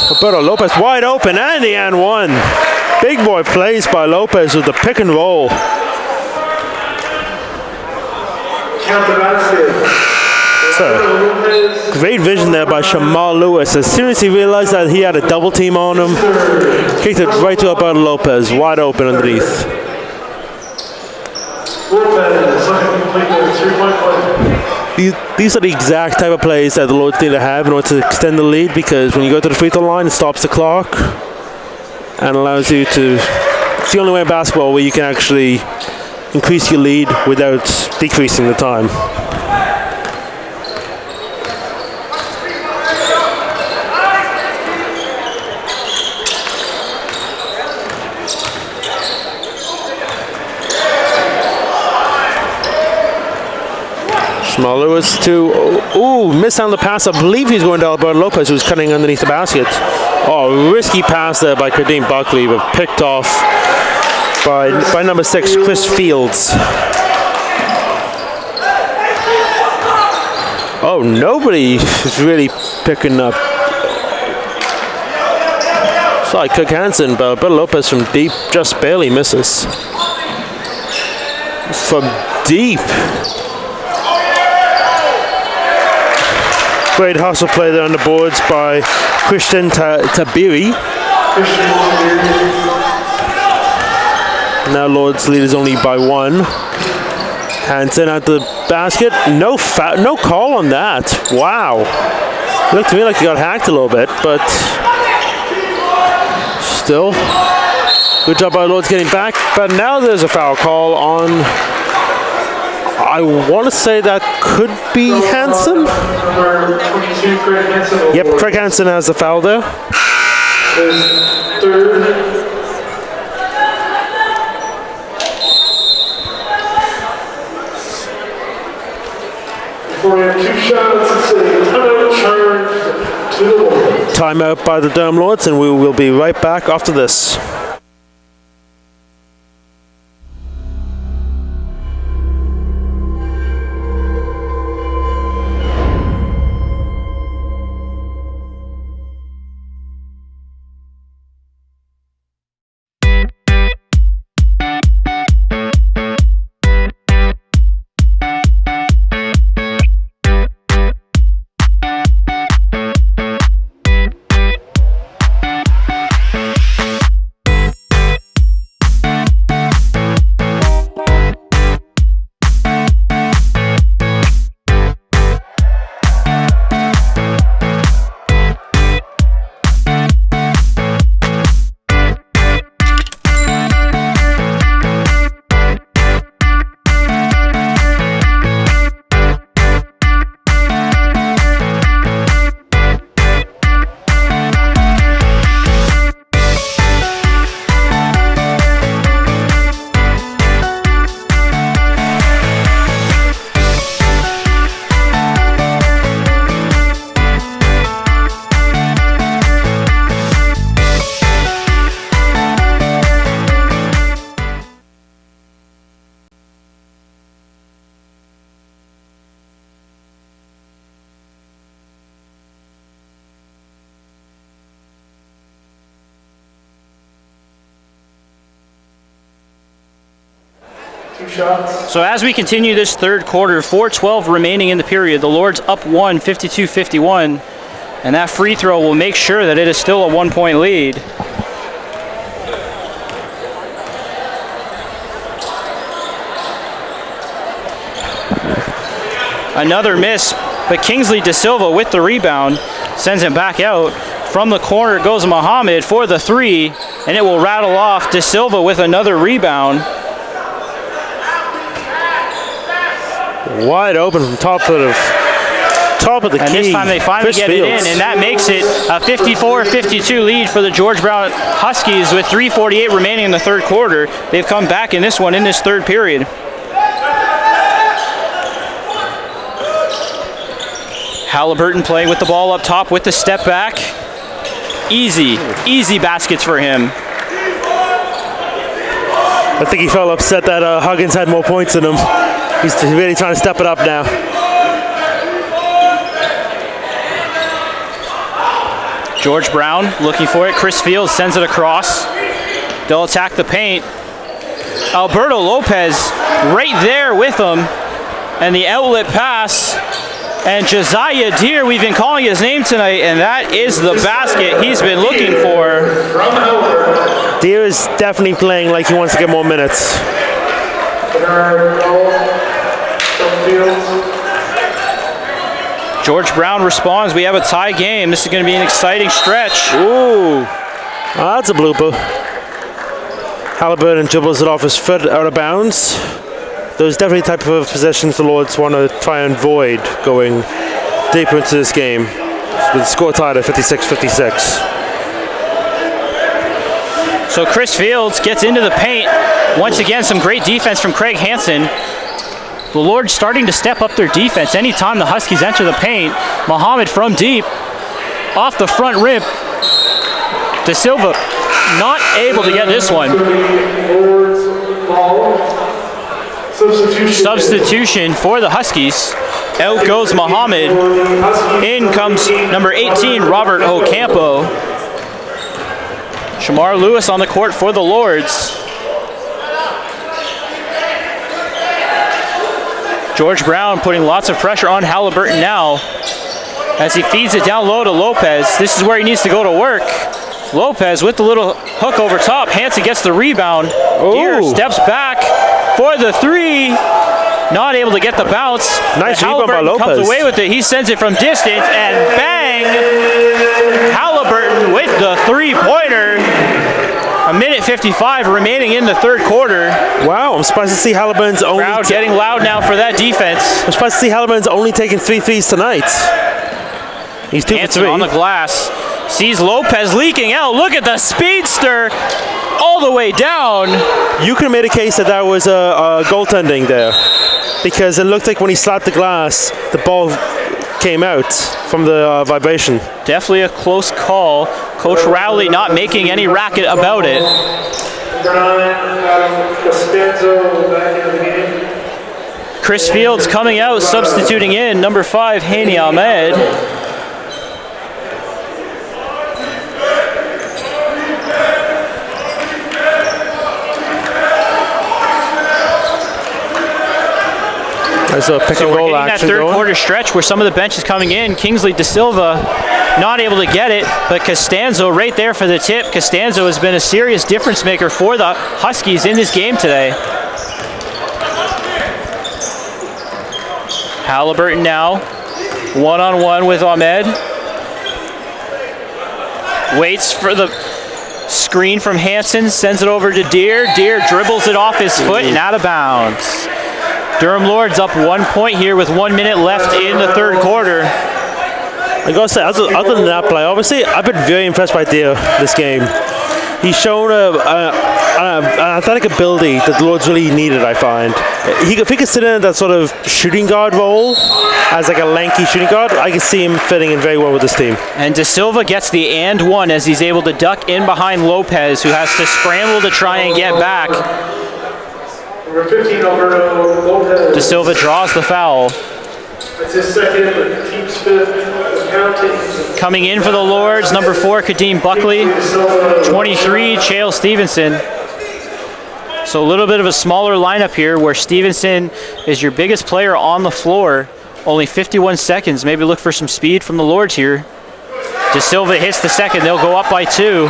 Roberto Lopez wide open and the and one. Big boy plays by Lopez with the pick and roll. Count the basket. So, great vision there by Shamal Lewis. As soon as he realized that he had a double team on him, kicked it right to Roberto Lopez, wide open underneath. Lopez, second complete with 3-point play. These are the exact type of plays that the Lords need to have in order to extend the lead, because when you go to the free throw line, it stops the clock and allows you to... It's the only way in basketball where you can actually increase your lead without decreasing the time. Small Lewis to, missed on the pass. I believe he's going to Alberto Lopez, who's cutting underneath the basket. Oh, risky pass there by Kadeem Buckley, but picked off by number 6, Chris Fields. Oh, nobody is really picking up. It's like Cook Hansen, but Alberto Lopez from deep just barely misses. From deep. Great hustle play there on the boards by Christian Tabiri. Now Lords leaders only by 1. Hansen at the basket. No call on that. Wow. Looked to me like he got hacked a little bit, but still. Good job by Lords getting back. But now there's a foul call on, I want to say that could be Hansen. Yep, Craig Hansen has the foul there. Third. Before we have 2 shots, it's a timeout charge to the Lords. Timeout by the Durham Lords, and we will be right back after this. So as we continue this third quarter, 4:12 remaining in the period, the Lords up 1, 52-51, and that free throw will make sure that it is still a 1-point lead. Another miss, but Kingsley De Silva with the rebound sends it back out. From the corner goes Muhammad for the 3, and it will rattle off. De Silva with another rebound. Wide open from top of the key. And this time they finally get it in, and that makes it a 54-52 lead for the George Brown Huskies with 3:48 remaining in the third quarter. They've come back in this one in this third period. Halliburton playing with the ball up top with the step back. Easy baskets for him. I think he felt upset that Huggins had more points than him. He's really trying to step it up now. George Brown looking for it. Chris Fields sends it across. They'll attack the paint. Alberto Lopez right there with him. And the outlet pass. And Josiah Deere, we've been calling his name tonight, and that is the basket he's been looking for. Deere is definitely playing like he wants to get more minutes. George Brown responds. We have a tie game. This is going to be an exciting stretch. Ooh, that's a blooper. Halliburton dribbles it off his foot out of bounds. Those definitely type of possessions the Lords want to try and avoid going deeper into this game. With the score tied at 56-56. So Chris Fields gets into the paint. Once again, some great defense from Craig Hansen. The Lords starting to step up their defense. Anytime the Huskies enter the paint, Muhammad from deep, off the front rim. De Silva not able to get this one. Substitution for the Huskies. Out goes Muhammad. In comes number 18, Robert Ocampo. Shamar Lewis on the court for the Lords. George Brown putting lots of pressure on Halliburton now as he feeds it down low to Lopez. This is where he needs to go to work. Lopez with the little hook over top. Hansen gets the rebound. Deere steps back for the three. Not able to get the bounce. Nice rebound by Lopez. Comes away with it. He sends it from distance and bang! Halliburton with the three-pointer. A minute 55 remaining in the third quarter. Wow, I'm surprised to see Halliburton's only... Crowd getting loud now for that defense. I'm surprised to see Halliburton's only taking 3 threes tonight. He's 2 for 3. on the glass. Sees Lopez leaking out. Look at the speedster all the way down. You could have made a case that that was a goaltending there, because it looked like when he slapped the glass, the ball came out from the vibration. Definitely a close call. Coach Rowley not making any racket about it. Chris Fields coming out, substituting in number 5, Hani Ahmed. There's a pick and roll action that third going. quarter stretch where some of the bench is coming in. Kingsley De Silva not able to get it, but Costanzo right there for the tip. Costanzo has been a serious difference maker for the Huskies in this game today. Halliburton now, one-on-one with Ahmed. Waits for the screen from Hansen, sends it over to Deere. Deere dribbles it off his foot and out of bounds. Durham Lords up 1 point here with 1 minute left in the third quarter. I gotta say, other than that play, obviously, I've been very impressed by Deere this game. He's shown an athletic ability that the Lords really needed, I find. If he could sit in that sort of shooting guard role, as like a lanky shooting guard, I can see him fitting in very well with this team. And De Silva gets the and one as he's able to duck in behind Lopez, who has to scramble to try and get back. Number 15, Alberto Lopez. De Silva draws the foul. That's his second, but team's fifth. Coming in for the Lords, number 4, Kadeem Buckley. 23, Chael Stevenson. So a little bit of a smaller lineup here where Stevenson is your biggest player on the floor. Only 51 seconds. Maybe look for some speed from the Lords here. De Silva hits the second. They'll go up by 2.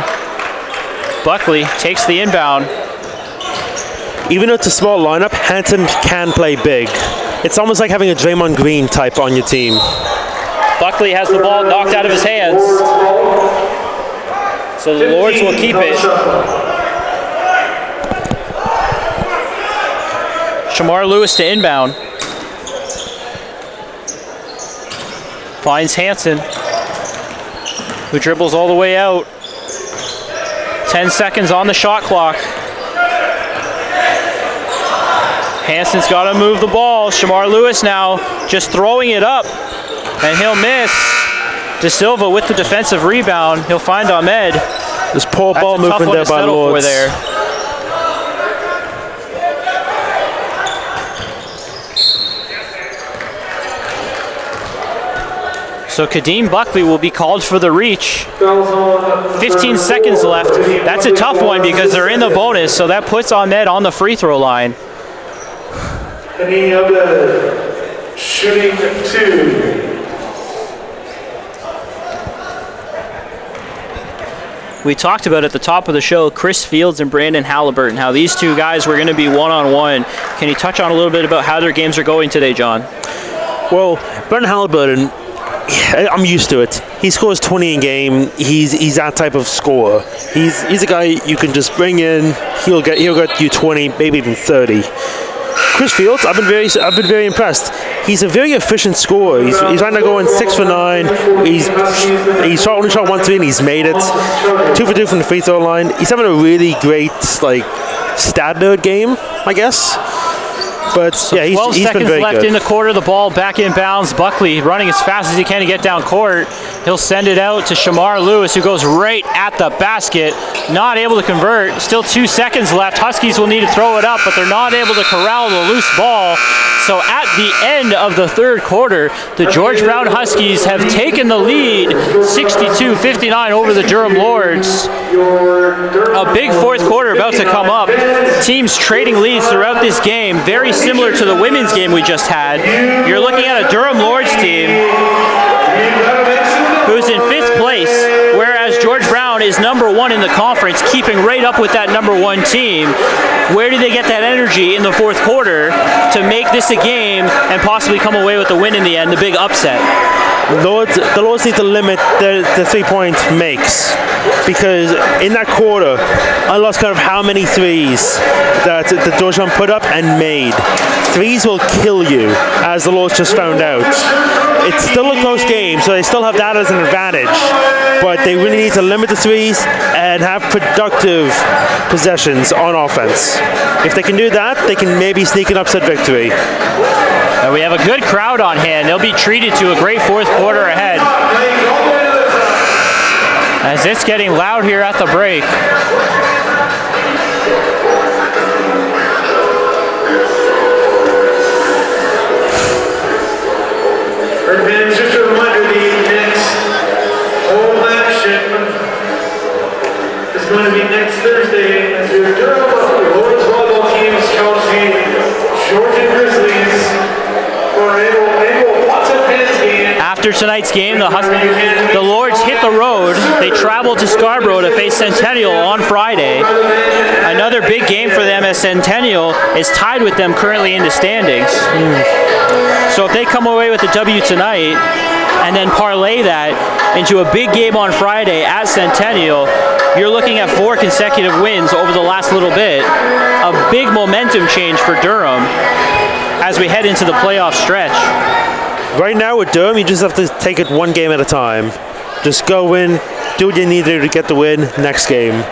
Buckley takes the inbound. Even though it's a small lineup, Hansen can play big. It's almost like having a Draymond Green type on your team. Buckley has the ball knocked out of his hands. So the Lords will keep it. Shamar Lewis to inbound. Finds Hansen, who dribbles all the way out. 10 seconds on the shot clock. Hansen's got to move the ball. Shamar Lewis now just throwing it up, and he'll miss. De Silva with the defensive rebound. He'll find Ahmed. This poor ball movement there by Lords. So Kadeem Buckley will be called for the reach. 15 seconds left. That's a tough one because they're in the bonus, so that puts Ahmed on the free throw line. Any of the shooting 2. We talked about at the top of the show, Chris Fields and Brandon Halliburton, how these two guys were going to be one-on-one. Can you touch on a little bit about how their games are going today, John? Well, Brandon Halliburton, I'm used to it. He scores 20 in game. He's that type of scorer. He's a guy you can just bring in. He'll get you 20, maybe even 30. Chris Fields, I've been very impressed. He's a very efficient scorer. He's right now going 6 for 9. He's only shot 1 3 and he's made it. 2 for 2 from the free throw line. He's having a really great stat nerd game, I guess. But yeah, 12 he's been seconds very left good. in the quarter. The ball back inbounds. Buckley running as fast as he can to get down court. He'll send it out to Shamar Lewis, who goes right at the basket. Not able to convert. Still 2 seconds left. Huskies will need to throw it up, but they're not able to corral the loose ball. So at the end of the third quarter, the George Brown Huskies have taken the lead 62-59 over the Durham Lords. A big fourth quarter about to come up. Teams trading leads throughout this game, very similar to the women's game we just had. You're looking at a Durham Lords team who's in 5th place, whereas George Brown is #1 in the conference, keeping right up with that #1 team. Where do they get that energy in the fourth quarter to make this a game and possibly come away with the win in the end, the big upset? The Lords need to limit the 3-point makes, because in that quarter, I lost count of how many threes that the Durham put up and made. Threes will kill you, as the Lords just found out. It's still a close game, so they still have that as an advantage, but they really need to limit the threes and have productive possessions on offense. If they can do that, they can maybe sneak an upset victory. And we have a good crowd on hand. They'll be treated to a great fourth quarter ahead, as it's getting loud here at the break. Just a reminder, the next home action is going to be next Thursday as your Durham Lords volleyball teams challenging Georgia Grizzlies for an annual Pots and Pans game. After tonight's game, the Lords hit the road. They travel to Scarborough to face Centennial on Friday. Another big game for them, as Centennial is tied with them currently in the standings. So if they come away with a W tonight and then parlay that into a big game on Friday at Centennial, you're looking at 4 consecutive wins over the last little bit. A big momentum change for Durham as we head into the playoff stretch. Right now with Durham, you just have to take it one game at a time. Just go in, do what you need to get the win, next game.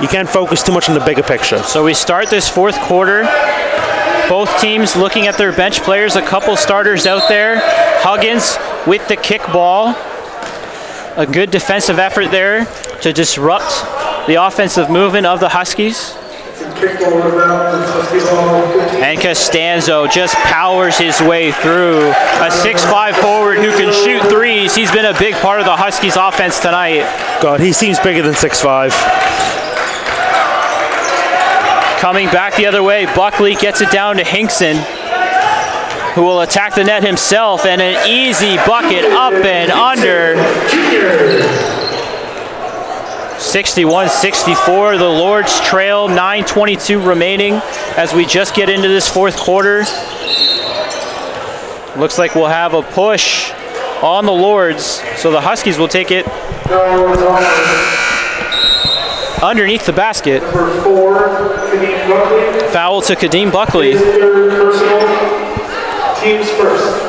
You can't focus too much on the bigger picture. So we start this fourth quarter. Both teams looking at their bench players, a couple starters out there. Huggins with the kick ball. A good defensive effort there to disrupt the offensive movement of the Huskies. And Costanzo just powers his way through. A 6'5" forward who can shoot threes. He's been a big part of the Huskies offense tonight. God, he seems bigger than 6'5". Coming back the other way, Buckley gets it down to Hinkson, who will attack the net himself, and an easy bucket up and under. 61-64, the Lords trail, 9:22 remaining as we just get into this fourth quarter. Looks like we'll have a push on the Lords, so the Huskies will take it underneath the basket. Number 4, Kadeem Buckley. Foul to Kadeem Buckley. His third personal. Teams first.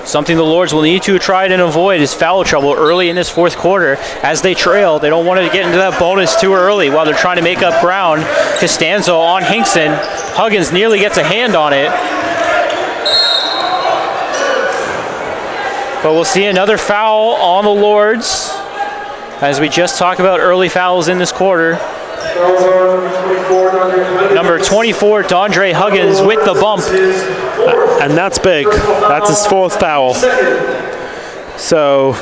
Something the Lords will need to try and avoid is foul trouble early in this fourth quarter. As they trail, they don't want to get into that bonus too early while they're trying to make up ground. Costanzo on Hinkson. Huggins nearly gets a hand on it. But we'll see another foul on the Lords, as we just talked about early fouls in this quarter. Number 24, Dondre Huggins with the bump. And that's big. That's his 4th foul. So,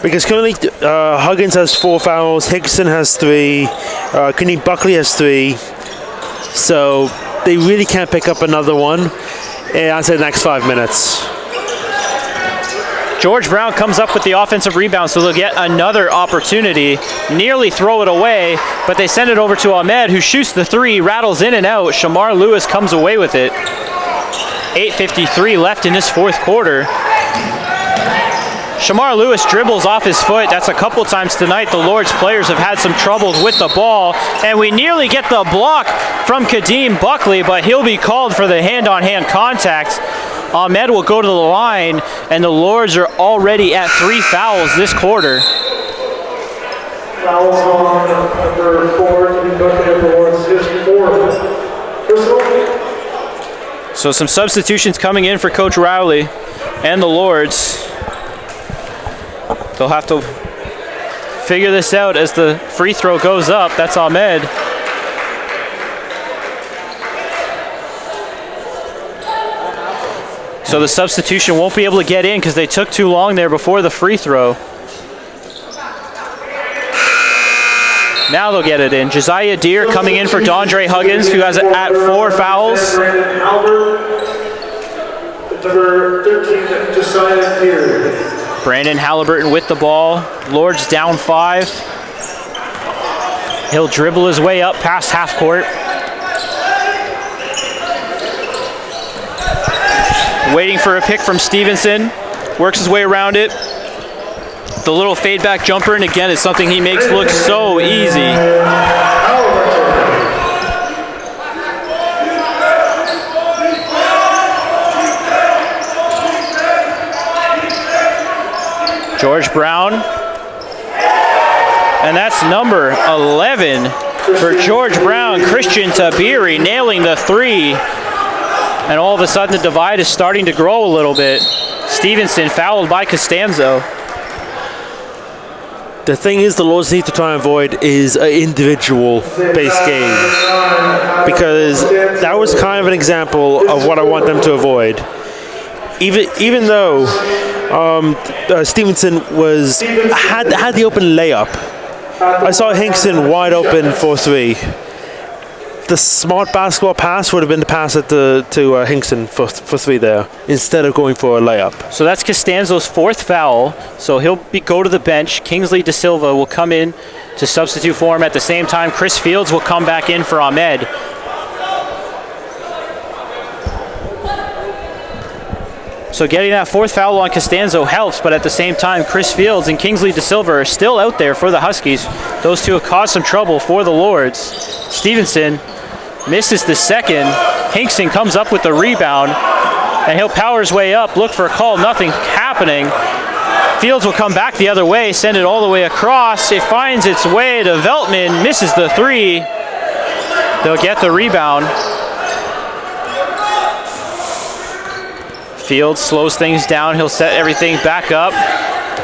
because currently Huggins has 4 fouls, Hickson has 3, Kadeem Buckley has 3. So, they really can't pick up another one in the next 5 minutes. George Brown comes up with the offensive rebound, so they'll get another opportunity. Nearly throw it away, but they send it over to Ahmed, who shoots the 3, rattles in and out. Shamar Lewis comes away with it. 8:53 left in this fourth quarter. Shamar Lewis dribbles off his foot. That's a couple times tonight. The Lords players have had some troubles with the ball, and we nearly get the block from Kadeem Buckley, but he'll be called for the hand-on-hand contact. Ahmed will go to the line, and the Lords are already at 3 fouls this quarter. Fouls on number 4, Kadeem Buckley of the Lords, his 4th. So some substitutions coming in for Coach Rowley and the Lords. They'll have to figure this out as the free throw goes up. That's Ahmed. So the substitution won't be able to get in because they took too long there before the free throw. Now they'll get it in. Josiah Deere coming in for Dondre Huggins, who has at 4 fouls. Number 13, Josiah Deere. Brandon Halliburton with the ball. Lords down 5. He'll dribble his way up past half court. Waiting for a pick from Stevenson. Works his way around it. The little fade back jumper, and again, it's something he makes look so easy. George Brown. And that's number 11 for George Brown. Christian Tabiri nailing the 3. And all of a sudden, the divide is starting to grow a little bit. Stevenson fouled by Costanzo. The thing is, the Lords need to try and avoid is an individual-based game, because that was kind of an example of what I want them to avoid. Even though Stevenson had the open layup, I saw Hinkson wide open for 3. The smart basketball pass would have been the pass to Hinkson for 3 there, instead of going for a layup. So that's Costanzo's 4th foul. So he'll go to the bench. Kingsley Da Silva will come in to substitute for him. At the same time, Chris Fields will come back in for Ahmed. So getting that 4th foul on Costanzo helps, but at the same time, Chris Fields and Kingsley Da Silva are still out there for the Huskies. Those two have caused some trouble for the Lords. Stevenson misses the second. Hinkson comes up with the rebound, and he'll power his way up, look for a call, nothing happening. Fields will come back the other way, send it all the way across. It finds its way to Veltman, misses the 3. They'll get the rebound. Fields slows things down. He'll set everything back up.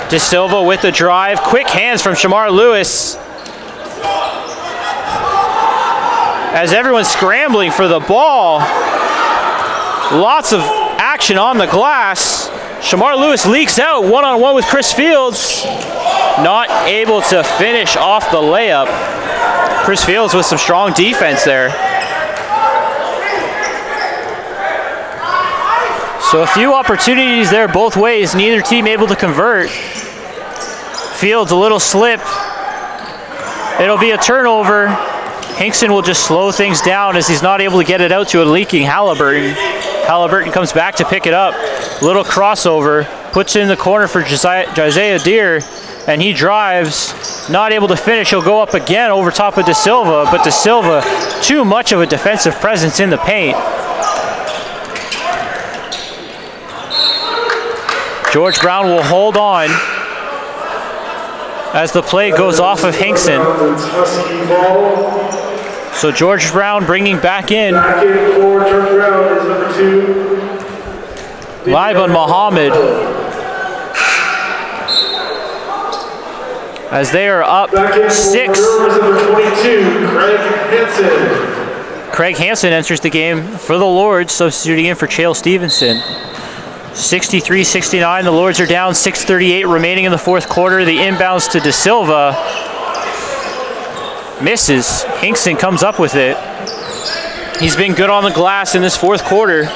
Da Silva with the drive. Quick hands from Shamar Lewis. As everyone's scrambling for the ball. Lots of action on the glass. Shamar Lewis leaks out one-on-one with Chris Fields. Not able to finish off the layup. Chris Fields with some strong defense there. So a few opportunities there both ways. Neither team able to convert. Fields a little slip. It'll be a turnover. Hinkson will just slow things down as he's not able to get it out to a leaking Halliburton. Halliburton comes back to pick it up. Little crossover. Puts it in the corner for Josiah Deere. And he drives. Not able to finish. He'll go up again over top of Da Silva. But Da Silva, too much of a defensive presence in the paint. George Brown will hold on as the play goes off of Hinkson. So George Brown bringing back in. Back in for George Brown is number 2. Liban Muhammad. As they are up 6. Number 22, Craig Hansen. Craig Hansen enters the game for the Lords, substituting in for Chael Stevenson. 63-69, the Lords are down, 6:38 remaining in the 4th quarter. The inbounds to Da Silva. Misses. Hinkson comes up with it. He's been good on the glass in this 4th quarter.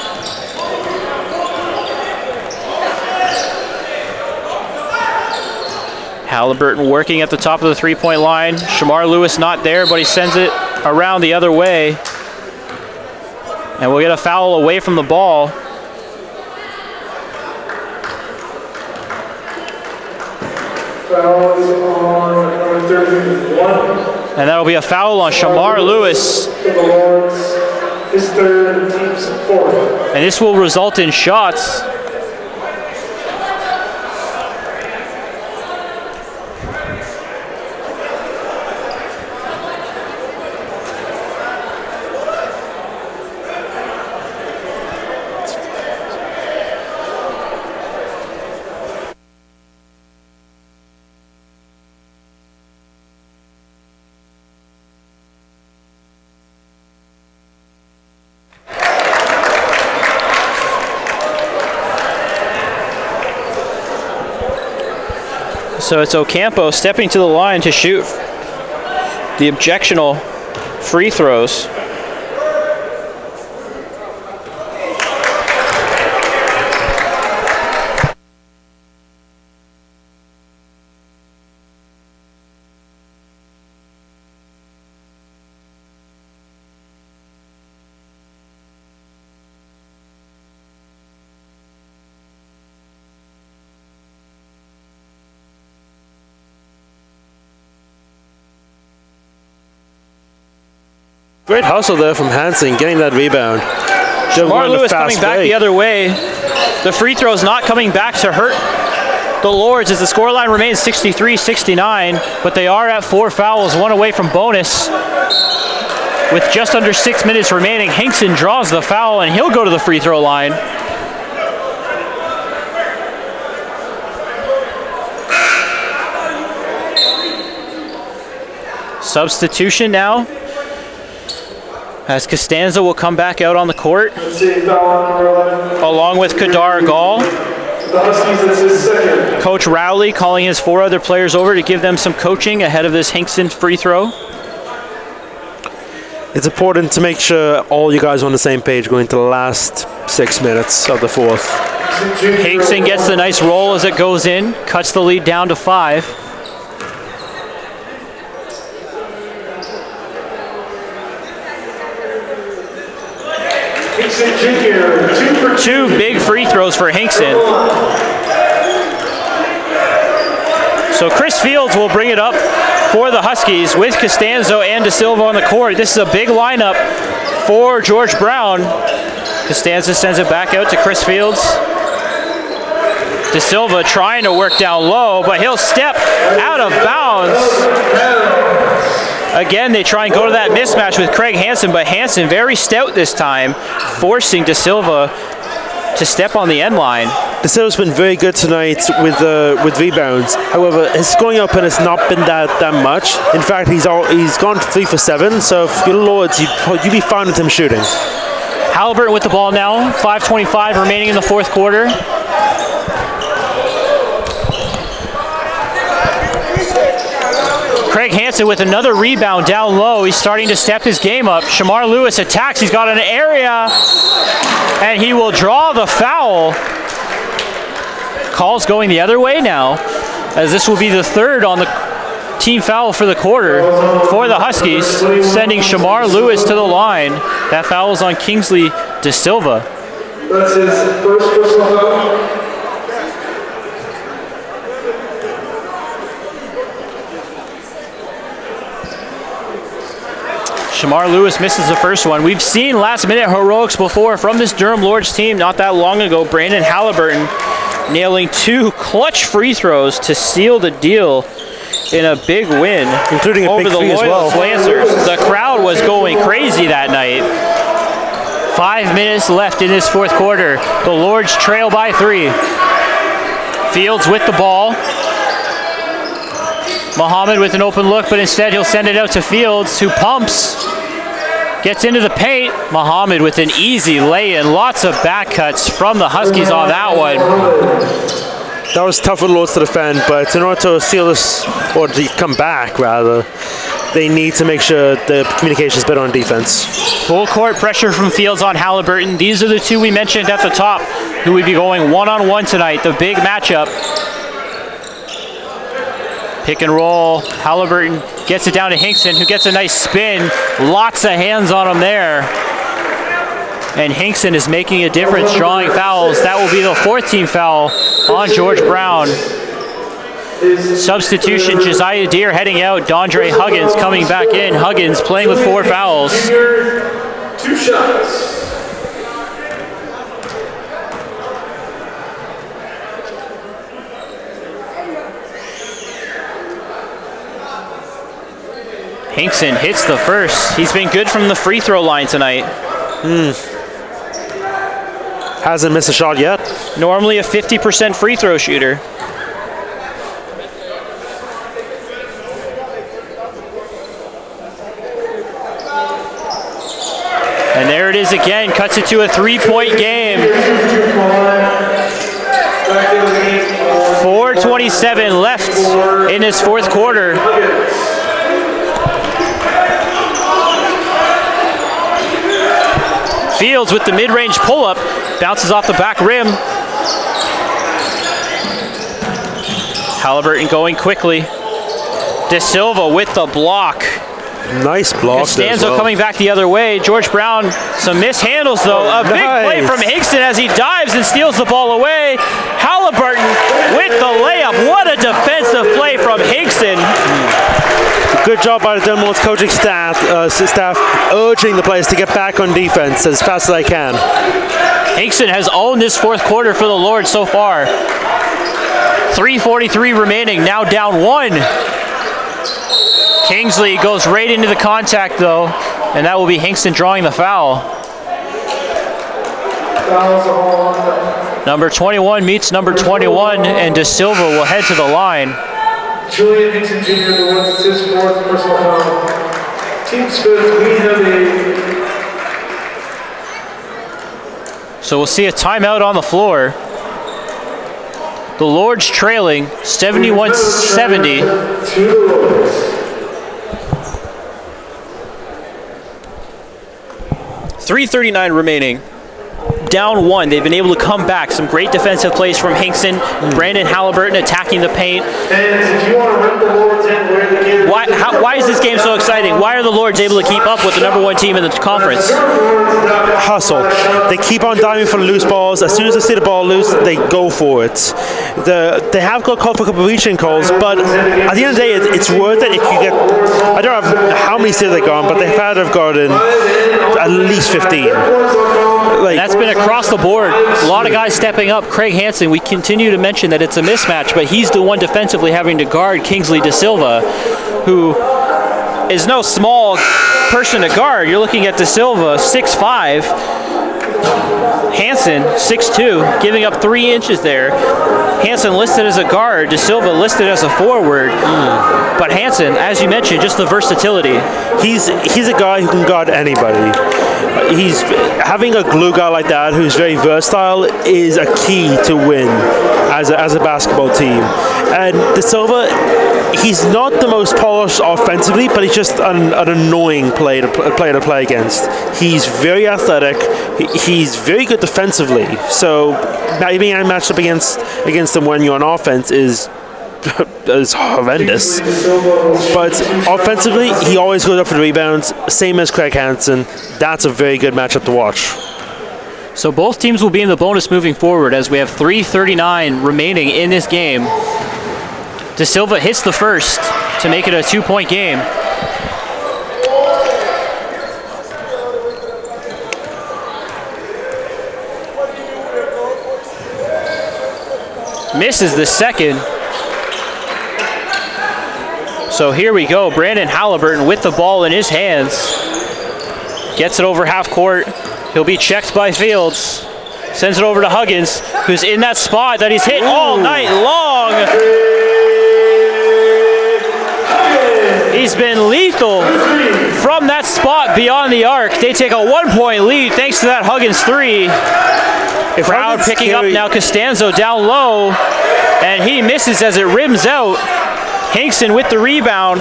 Halliburton working at the top of the 3-point line. Shamar Lewis not there, but he sends it around the other way. And we'll get a foul away from the ball. Foul is on number 31. And that'll be a foul on Shamar Lewis. The Lords, his 3rd and team's 4th. And this will result in shots. So it's Ocampo stepping to the line to shoot the objectional free throws. Great hustle there from Hansen, getting that rebound. Shamar Lewis coming back the other way. The free throw is not coming back to hurt the Lords as the scoreline remains 63-69, but they are at 4 fouls, 1 away from bonus. With just under 6 minutes remaining, Hinkson draws the foul and he'll go to the free throw line. Substitution now, as Costanza will come back out on the court, along with Kadar Gall. Coach Rowley calling his 4 other players over to give them some coaching ahead of this Hinkson free throw. It's important to make sure all you guys are on the same page going to the last 6 minutes of the fourth. Hinkson gets the nice roll as it goes in, cuts the lead down to 5. Two big free throws for Hinkson. So Chris Fields will bring it up for the Huskies with Costanzo and De Silva on the court. This is a big lineup for George Brown. Costanza sends it back out to Chris Fields. De Silva trying to work down low, but he'll step out of bounds. Again, they try and go to that mismatch with Craig Hansen, but Hansen very stout this time, forcing De Silva to step on the end line. De Silva's been very good tonight with rebounds. However, his scoring output has not been that much. In fact, he's gone 3 for 7. So if you're Lords, you'd be fine with him shooting. Halliburton with the ball now. 5:25 remaining in the fourth quarter. Craig Hansen with another rebound down low. He's starting to step his game up. Shamar Lewis attacks. He's got an area, and he will draw the foul. Call's going the other way now, as this will be the 3rd on the team foul for the quarter for the Huskies, sending Shamar Lewis to the line. That foul is on Kingsley De Silva. That's his first personal foul. Shamar Lewis misses the first one. We've seen last-minute heroics before from this Durham Lords team not that long ago. Brandon Halliburton nailing 2 clutch free throws to seal the deal in a big win, including over the Loyalist Lancers. The crowd was going crazy that night. 5 minutes left in this fourth quarter. The Lords trail by 3. Fields with the ball. Muhammad with an open look, but instead he'll send it out to Fields, who pumps. Gets into the paint. Muhammad with an easy lay-in. Lots of back cuts from the Huskies on that one. That was tough for the Lords to defend, but in order to seal this, or to come back rather, they need to make sure the communication is better on defense. Full court pressure from Fields on Halliburton. These are the 2 we mentioned at the top who would be going one-on-one tonight. The big matchup. Pick and roll. Halliburton gets it down to Hinkson, who gets a nice spin. Lots of hands on him there. And Hinkson is making a difference, drawing fouls. That will be the 4th team foul on George Brown. Substitution, Josiah Deere heading out. Dondre Huggins coming back in. Huggins playing with 4 fouls. 2 shots. Hinkson hits the first. He's been good from the free throw line tonight. Hasn't missed a shot yet. Normally a 50% free throw shooter. And there it is again, cuts it to a 3-point game 4:27 left in this fourth quarter. Fields with the mid-range pull-up, bounces off the back rim. Halliburton going quickly. De Silva with the block. Nice block. Costanzo coming back the other way. George Brown, some mishandles though. A big play from Hinkson as he dives and steals the ball away. Halliburton with the layup. What a defensive play from Hinkson. Good job by the Dunmore's coaching staff urging the players to get back on defense as fast as they can. Hinkson has owned this fourth quarter for the Lord so far. 3:43 remaining, now down 1. Kingsley goes right into the contact though, and that will be Hinkson drawing the foul. Number 21 meets number 21, and De Silva will head to the line. Julian Hinkson Jr., the one's assist, fourth personal foul. Team Spurs, we have a... So we'll see a timeout on the floor. The Lords trailing 71-70. 3:39 remaining. Down 1. They've been able to come back. Some great defensive plays from Hinkson. Brandon Halliburton attacking the paint. If you want to rip the Lord's end, where the game. Why is this game so exciting? Why are the Lords able to keep up with the number 1 team in the conference? Hustle. They keep on diving for loose balls. As soon as they see the ball loose, they go for it. They have got called for a couple of reaching calls, but at the end of the day, it's worth it if you get. I don't know how many steals they've gone, but they've had to have gotten at least 15. That's been across the board. A lot of guys stepping up. Craig Hansen, we continue to mention that it's a mismatch, but he's the one defensively having to guard Kingsley De Silva, who is no small person to guard. You're looking at De Silva, 6'5". Hansen, 6'2", giving up 3 inches there. Hansen listed as a guard, De Silva listed as a forward. But Hansen, as you mentioned, just the versatility. He's a guy who can guard anybody. He's having a glue guy like that who's very versatile is a key to win as a basketball team. And De Silva, he's not the most polished offensively, but he's just an annoying player to play against. He's very athletic. He's very good defensively. So being matched up against him when you're on offense is horrendous. But offensively, he always goes up for the rebounds, same as Craig Hansen. That's a very good matchup to watch. So both teams will be in the bonus moving forward as we have 3:39 remaining in this game. De Silva hits the first to make it a 2-point game. Misses the second. So here we go. Brandon Halliburton with the ball in his hands. Gets it over half court. He'll be checked by Fields. Sends it over to Huggins, who's in that spot that he's hit all night long. He's been lethal from that spot beyond the arc. They take a 1-point lead thanks to that Huggins 3. Crowd picking up now. Costanzo down low, and he misses as it rims out. Hinkson with the rebound.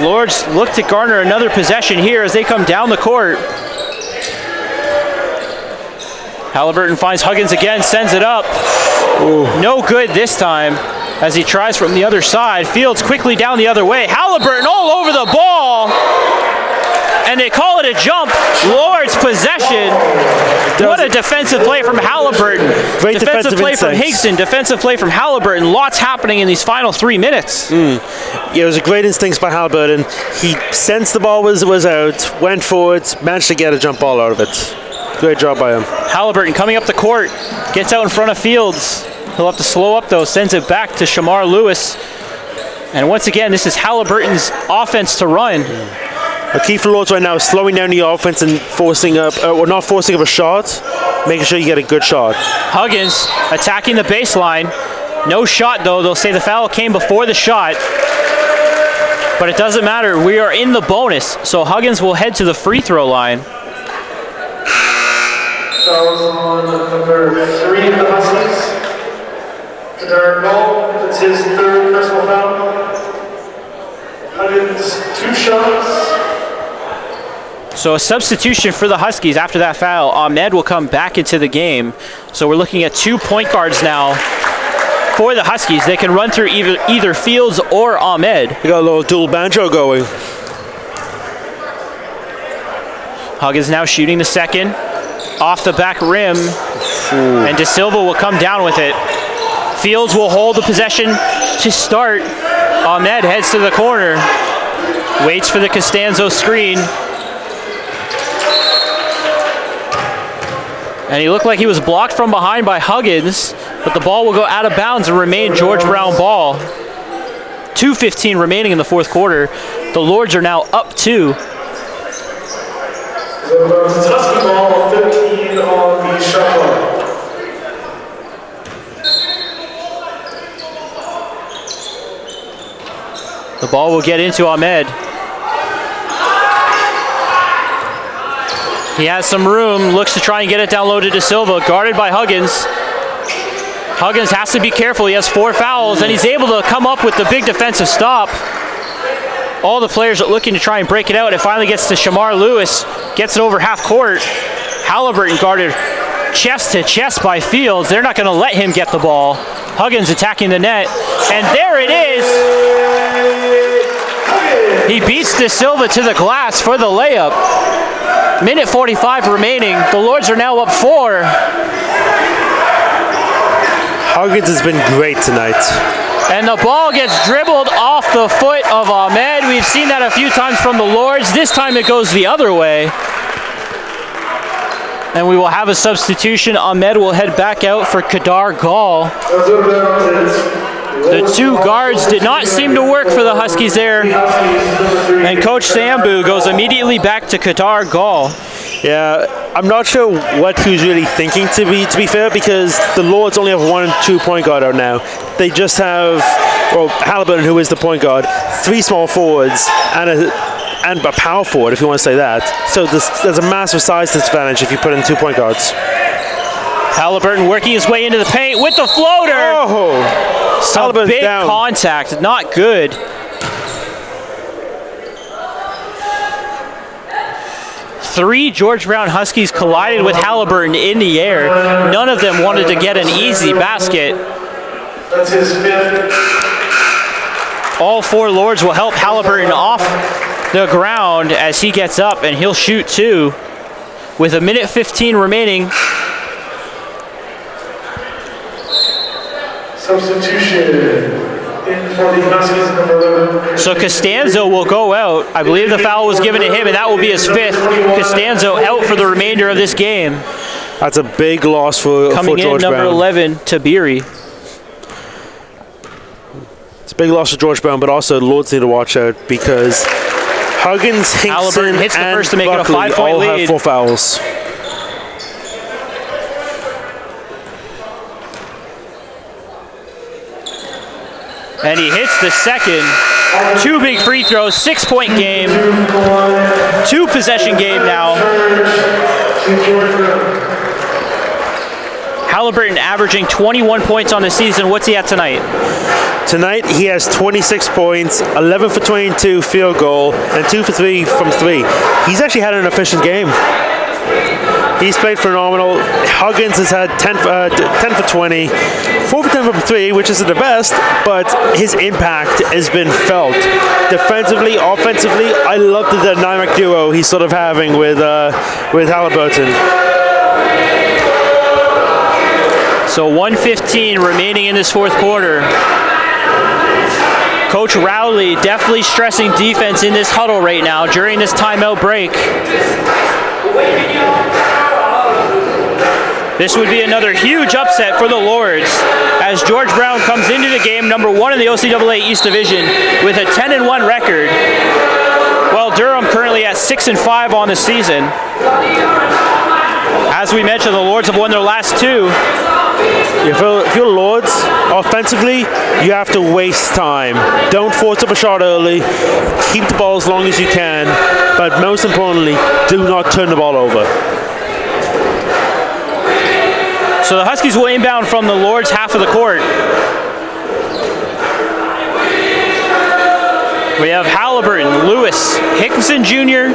Lords look to garner another possession here as they come down the court. Halliburton finds Huggins again, sends it up. Ooh. No good this time as he tries from the other side. Fields quickly down the other way. Halliburton all over the ball. And they call it a jump. Lord's possession. What a defensive play from Halliburton. Great defensive play from Hinkson. Defensive play from Halliburton. Lots happening in these final 3 minutes. Yeah, it was a great instincts by Halliburton. He sensed the ball was out, went forward, managed to get a jump ball out of it. Great job by him. Halliburton coming up the court. Gets out in front of Fields. He'll have to slow up though. Sends it back to Shamar Lewis. And once again, this is Halliburton's offense to run. The key for Lords right now is slowing down the offense and forcing up, or not forcing up a shot, making sure you get a good shot. Huggins attacking the baseline. No shot though. They'll say the foul came before the shot. But it doesn't matter. We are in the bonus. So Huggins will head to the free throw line. Fouls on number 3 of the Huskies. Kadar Gall, it's his third personal foul. Huggins, 2 shots. So a substitution for the Huskies after that foul. Ahmed will come back into the game. So we're looking at 2 point guards now for the Huskies. They can run through either Fields or Ahmed. We got a little dual banjo going. Huggins now shooting the second. Off the back rim. Ooh. And De Silva will come down with it. Fields will hold the possession to start. Ahmed heads to the corner. Waits for the Costanzo screen. And he looked like he was blocked from behind by Huggins, but the ball will go out of bounds and remain George Brown ball. 2:15 remaining in the fourth quarter. The Lords are now up 2. It's Husky ball, 15 on the shot clock. The ball will get into Ahmed. He has some room, looks to try and get it down low to De Silva, guarded by Huggins. Huggins has to be careful, he has 4 fouls, and he's able to come up with the big defensive stop. All the players are looking to try and break it out. It finally gets to Shamar Lewis, gets it over half court. Halliburton guarded chest to chest by Fields. They're not gonna let him get the ball. Huggins attacking the net, and there it is. He beats De Silva to the glass for the layup. Minute 45 remaining. The Lords are now up 4. Huggins has been great tonight. And the ball gets dribbled off the foot of Ahmed. We've seen that a few times from the Lords. This time it goes the other way. And we will have a substitution. Ahmed will head back out for Kadar Gall. The 2 guards did not seem to work for the Huskies there. And Coach Sambu goes immediately back to Kadar Gall. Yeah, I'm not sure what he was really thinking, to be fair, because the Lords only have 1 and 2 point guard out now. They just have, well, Halliburton, who is the point guard, 3 small forwards, and a power forward, if you want to say that. So there's a massive size disadvantage if you put in 2 point guards. Halliburton working his way into the paint with the floater. Oh, some big down. Contact, not good. Three George Brown Huskies collided with Halliburton in the air. None of them wanted to get an easy basket. That's his 5th. All 4 Lords will help Halliburton off the ground as he gets up, and he'll shoot 2 with 1:15 remaining. Substitution in for the Huskies, number 11. So Costanzo will go out. I believe the foul was given to him, and that will be his 5th. Costanzo out for the remainder of this game. That's a big loss for George Brown. Coming in, number 11, Tabiri. It's a big loss for George Brown, but also the Lords need to watch out because Huggins, Hinkson, hits the and first to make it a Buckley 5-point all lead. have 4 fouls. And he hits the second. 2 big free throws, 6-point game. 2 possession game now. Halliburton averaging 21 points on the season. What's he at tonight? Tonight he has 26 points, 11 for 22 field goal, and 2 for 3 from 3. He's actually had an efficient game. He's played phenomenal. Huggins has had 10 for 20, 4 for 10 from 3, which isn't the best, but his impact has been felt. Defensively, offensively, I love the dynamic duo he's sort of having with Halliburton. So 1:15 remaining in this fourth quarter. Coach Rowley definitely stressing defense in this huddle right now during this timeout break. This would be another huge upset for the Lords as George Brown comes into the game number 1 in the OCAA East Division with a 10-1 record, while Durham currently at 6-5 on the season. As we mentioned, the Lords have won their last 2. If you're Lords, offensively, you have to waste time. Don't force up a shot early. Keep the ball as long as you can. But most importantly, do not turn the ball over. So the Huskies will inbound from the Lords' half of the court. We have Halliburton, Lewis, Hickson Jr.,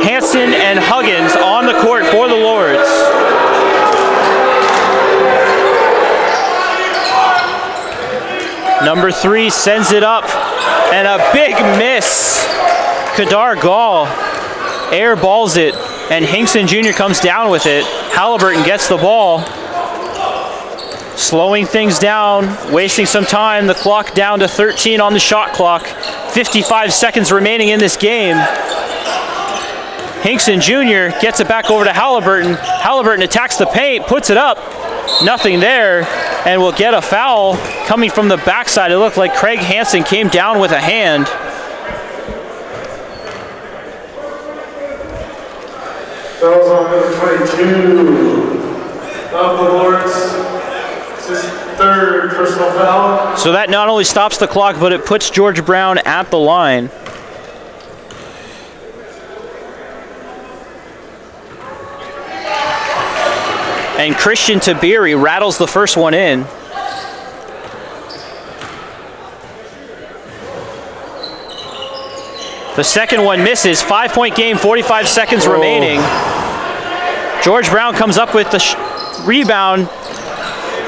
Hanson, and Huggins on the court for the Lords. Number 3 sends it up, and a big miss. Kadar Gall airballs it, and Hinkson Jr. comes down with it. Halliburton gets the ball, slowing things down, wasting some time. The clock down to 13 on the shot clock. 55 seconds remaining in this game. Hinkson Jr. gets it back over to Halliburton. Halliburton attacks the paint, puts it up. Nothing there, and will get a foul coming from the backside. It looked like Craig Hansen came down with a hand. Fouls on number 22 of the Lords. It's his 3rd personal foul. So that not only stops the clock, but it puts George Brown at the line. And Christian Tabiri rattles the first one in. The second one misses. 5-point game, 45 seconds remaining. George Brown comes up with the rebound.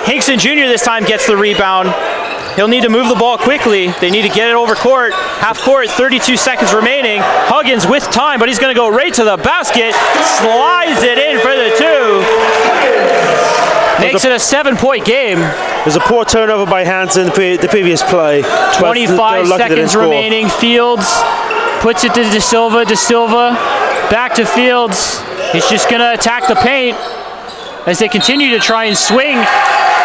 Hinkson Jr. this time gets the rebound. He'll need to move the ball quickly. They need to get it over court. Half court, 32 seconds remaining. Huggins with time, but he's going to go right to the basket. Slides it in for the 2. Makes it a 7-point game. There's a poor turnover by Hansen the previous play. 25 seconds remaining. Fields puts it to De Silva. De Silva back to Fields. He's just going to attack the paint as they continue to try and swing,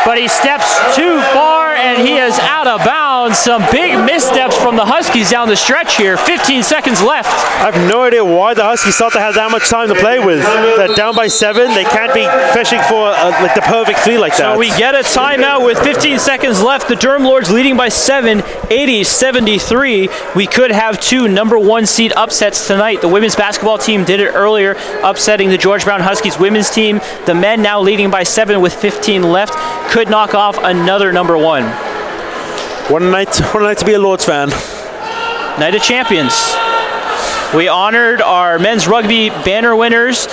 but he steps too far and he is out of bounds. Some big missteps from the Huskies down the stretch here. 15 seconds left. I have no idea why the Huskies thought they had that much time to play with. They're down by 7. They can't be fishing for like the perfect 3 like that. So we get a timeout with 15 seconds left. The Durham Lords leading by 7, 80-73. We could have 2 number 1 seed upsets tonight. The women's basketball team did it earlier, upsetting the George Brown Huskies women's team. The men now leading by 7 with 15 left. Could knock off another number 1. What a night to be a Lords fan. Night of Champions. We honored our men's rugby banner winners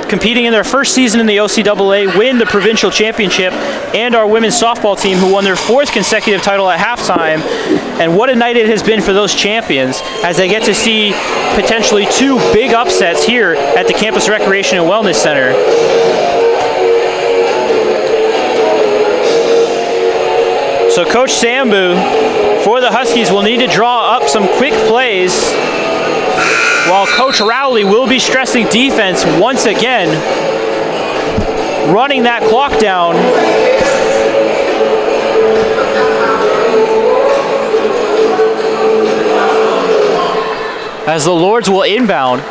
competing in their first season in the OCAA, win the provincial championship, and our women's softball team who won their 4th consecutive title at halftime. And what a night it has been for those champions as they get to see potentially 2 big upsets here at the Campus Recreation and Wellness Center. So Coach Sambu for the Huskies will need to draw up some quick plays, while Coach Rowley will be stressing defense once again, running that clock down. As the Lords will inbound.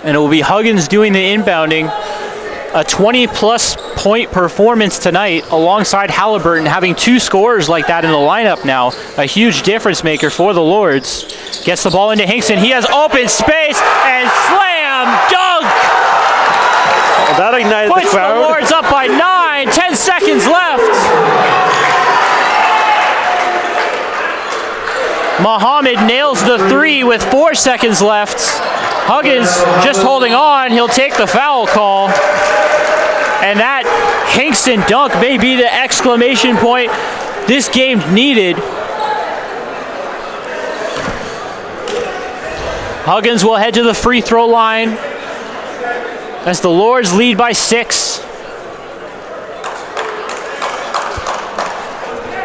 And it will be Huggins doing the inbounding. A 20-plus point performance tonight alongside Halliburton, having 2 scorers like that in the lineup now. A huge difference maker for the Lords. Gets the ball into Hinkson. He has open space and slam dunk! That ignited Puts the crowd. The Lords up by 9, 10 seconds left. Muhammad nails the 3 with 4 seconds left. Huggins just holding on. He'll take the foul call. And that Hinkson dunk may be the exclamation point this game needed. Huggins will head to the free throw line as the Lords lead by 6.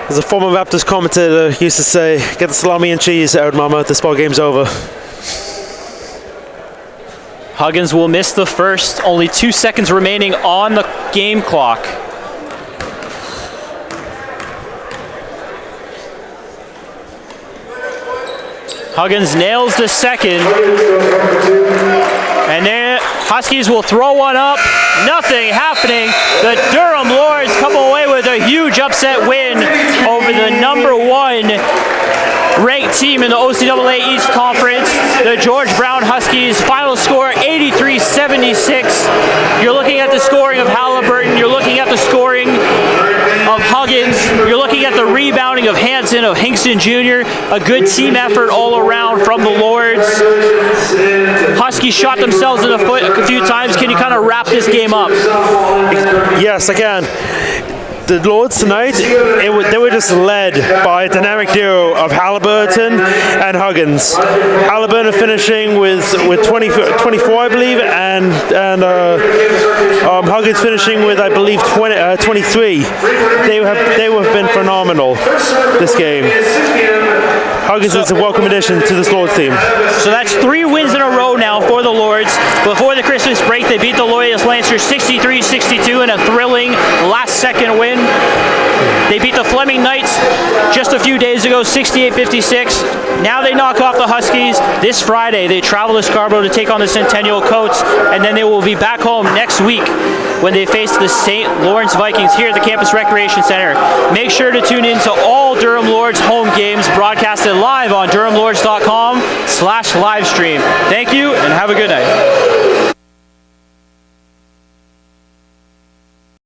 As a former Raptors commentator used to say, get the salami and cheese out, mama, this ball game's over. Huggins will miss the first. Only 2 seconds remaining on the game clock. Huggins nails the second. And then Huskies will throw one up. Nothing happening. The Durham Lords come away with a huge upset win over the number 1 ranked team in the OCAA East Conference, the George Brown Huskies. Final score 83-76. You're looking at the scoring of Halliburton. You're looking at the scoring of Huggins. You're looking at the rebounding of Hansen, of Hinkson Jr. A good team effort all around from the Lords. Huskies shot themselves in the foot a few times. Can you kind of wrap this game up? Yes, I can. The Lords tonight, they were just led by a dynamic duo of Halliburton and Huggins. Halliburton finishing with 24, I believe, and Huggins finishing with, I believe, 23. They have been phenomenal this game. Huggins is a welcome addition to this Lords team. So that's 3 wins in a row now for the Lords. Before the Christmas break, they beat the Loyalist Lancers 63-62 in a thrilling last-second win. They beat the Fleming Knights just a few days ago, 68-56. Now they knock off the Huskies. This Friday, they travel to Scarborough to take on the Centennial Coats, and then they will be back home next week when they face the St. Lawrence Vikings here at the Campus Recreation Center. Make sure to tune in to all Durham Lords home games broadcasted live on durhamlords.com/livestream. Thank you, and have a good night.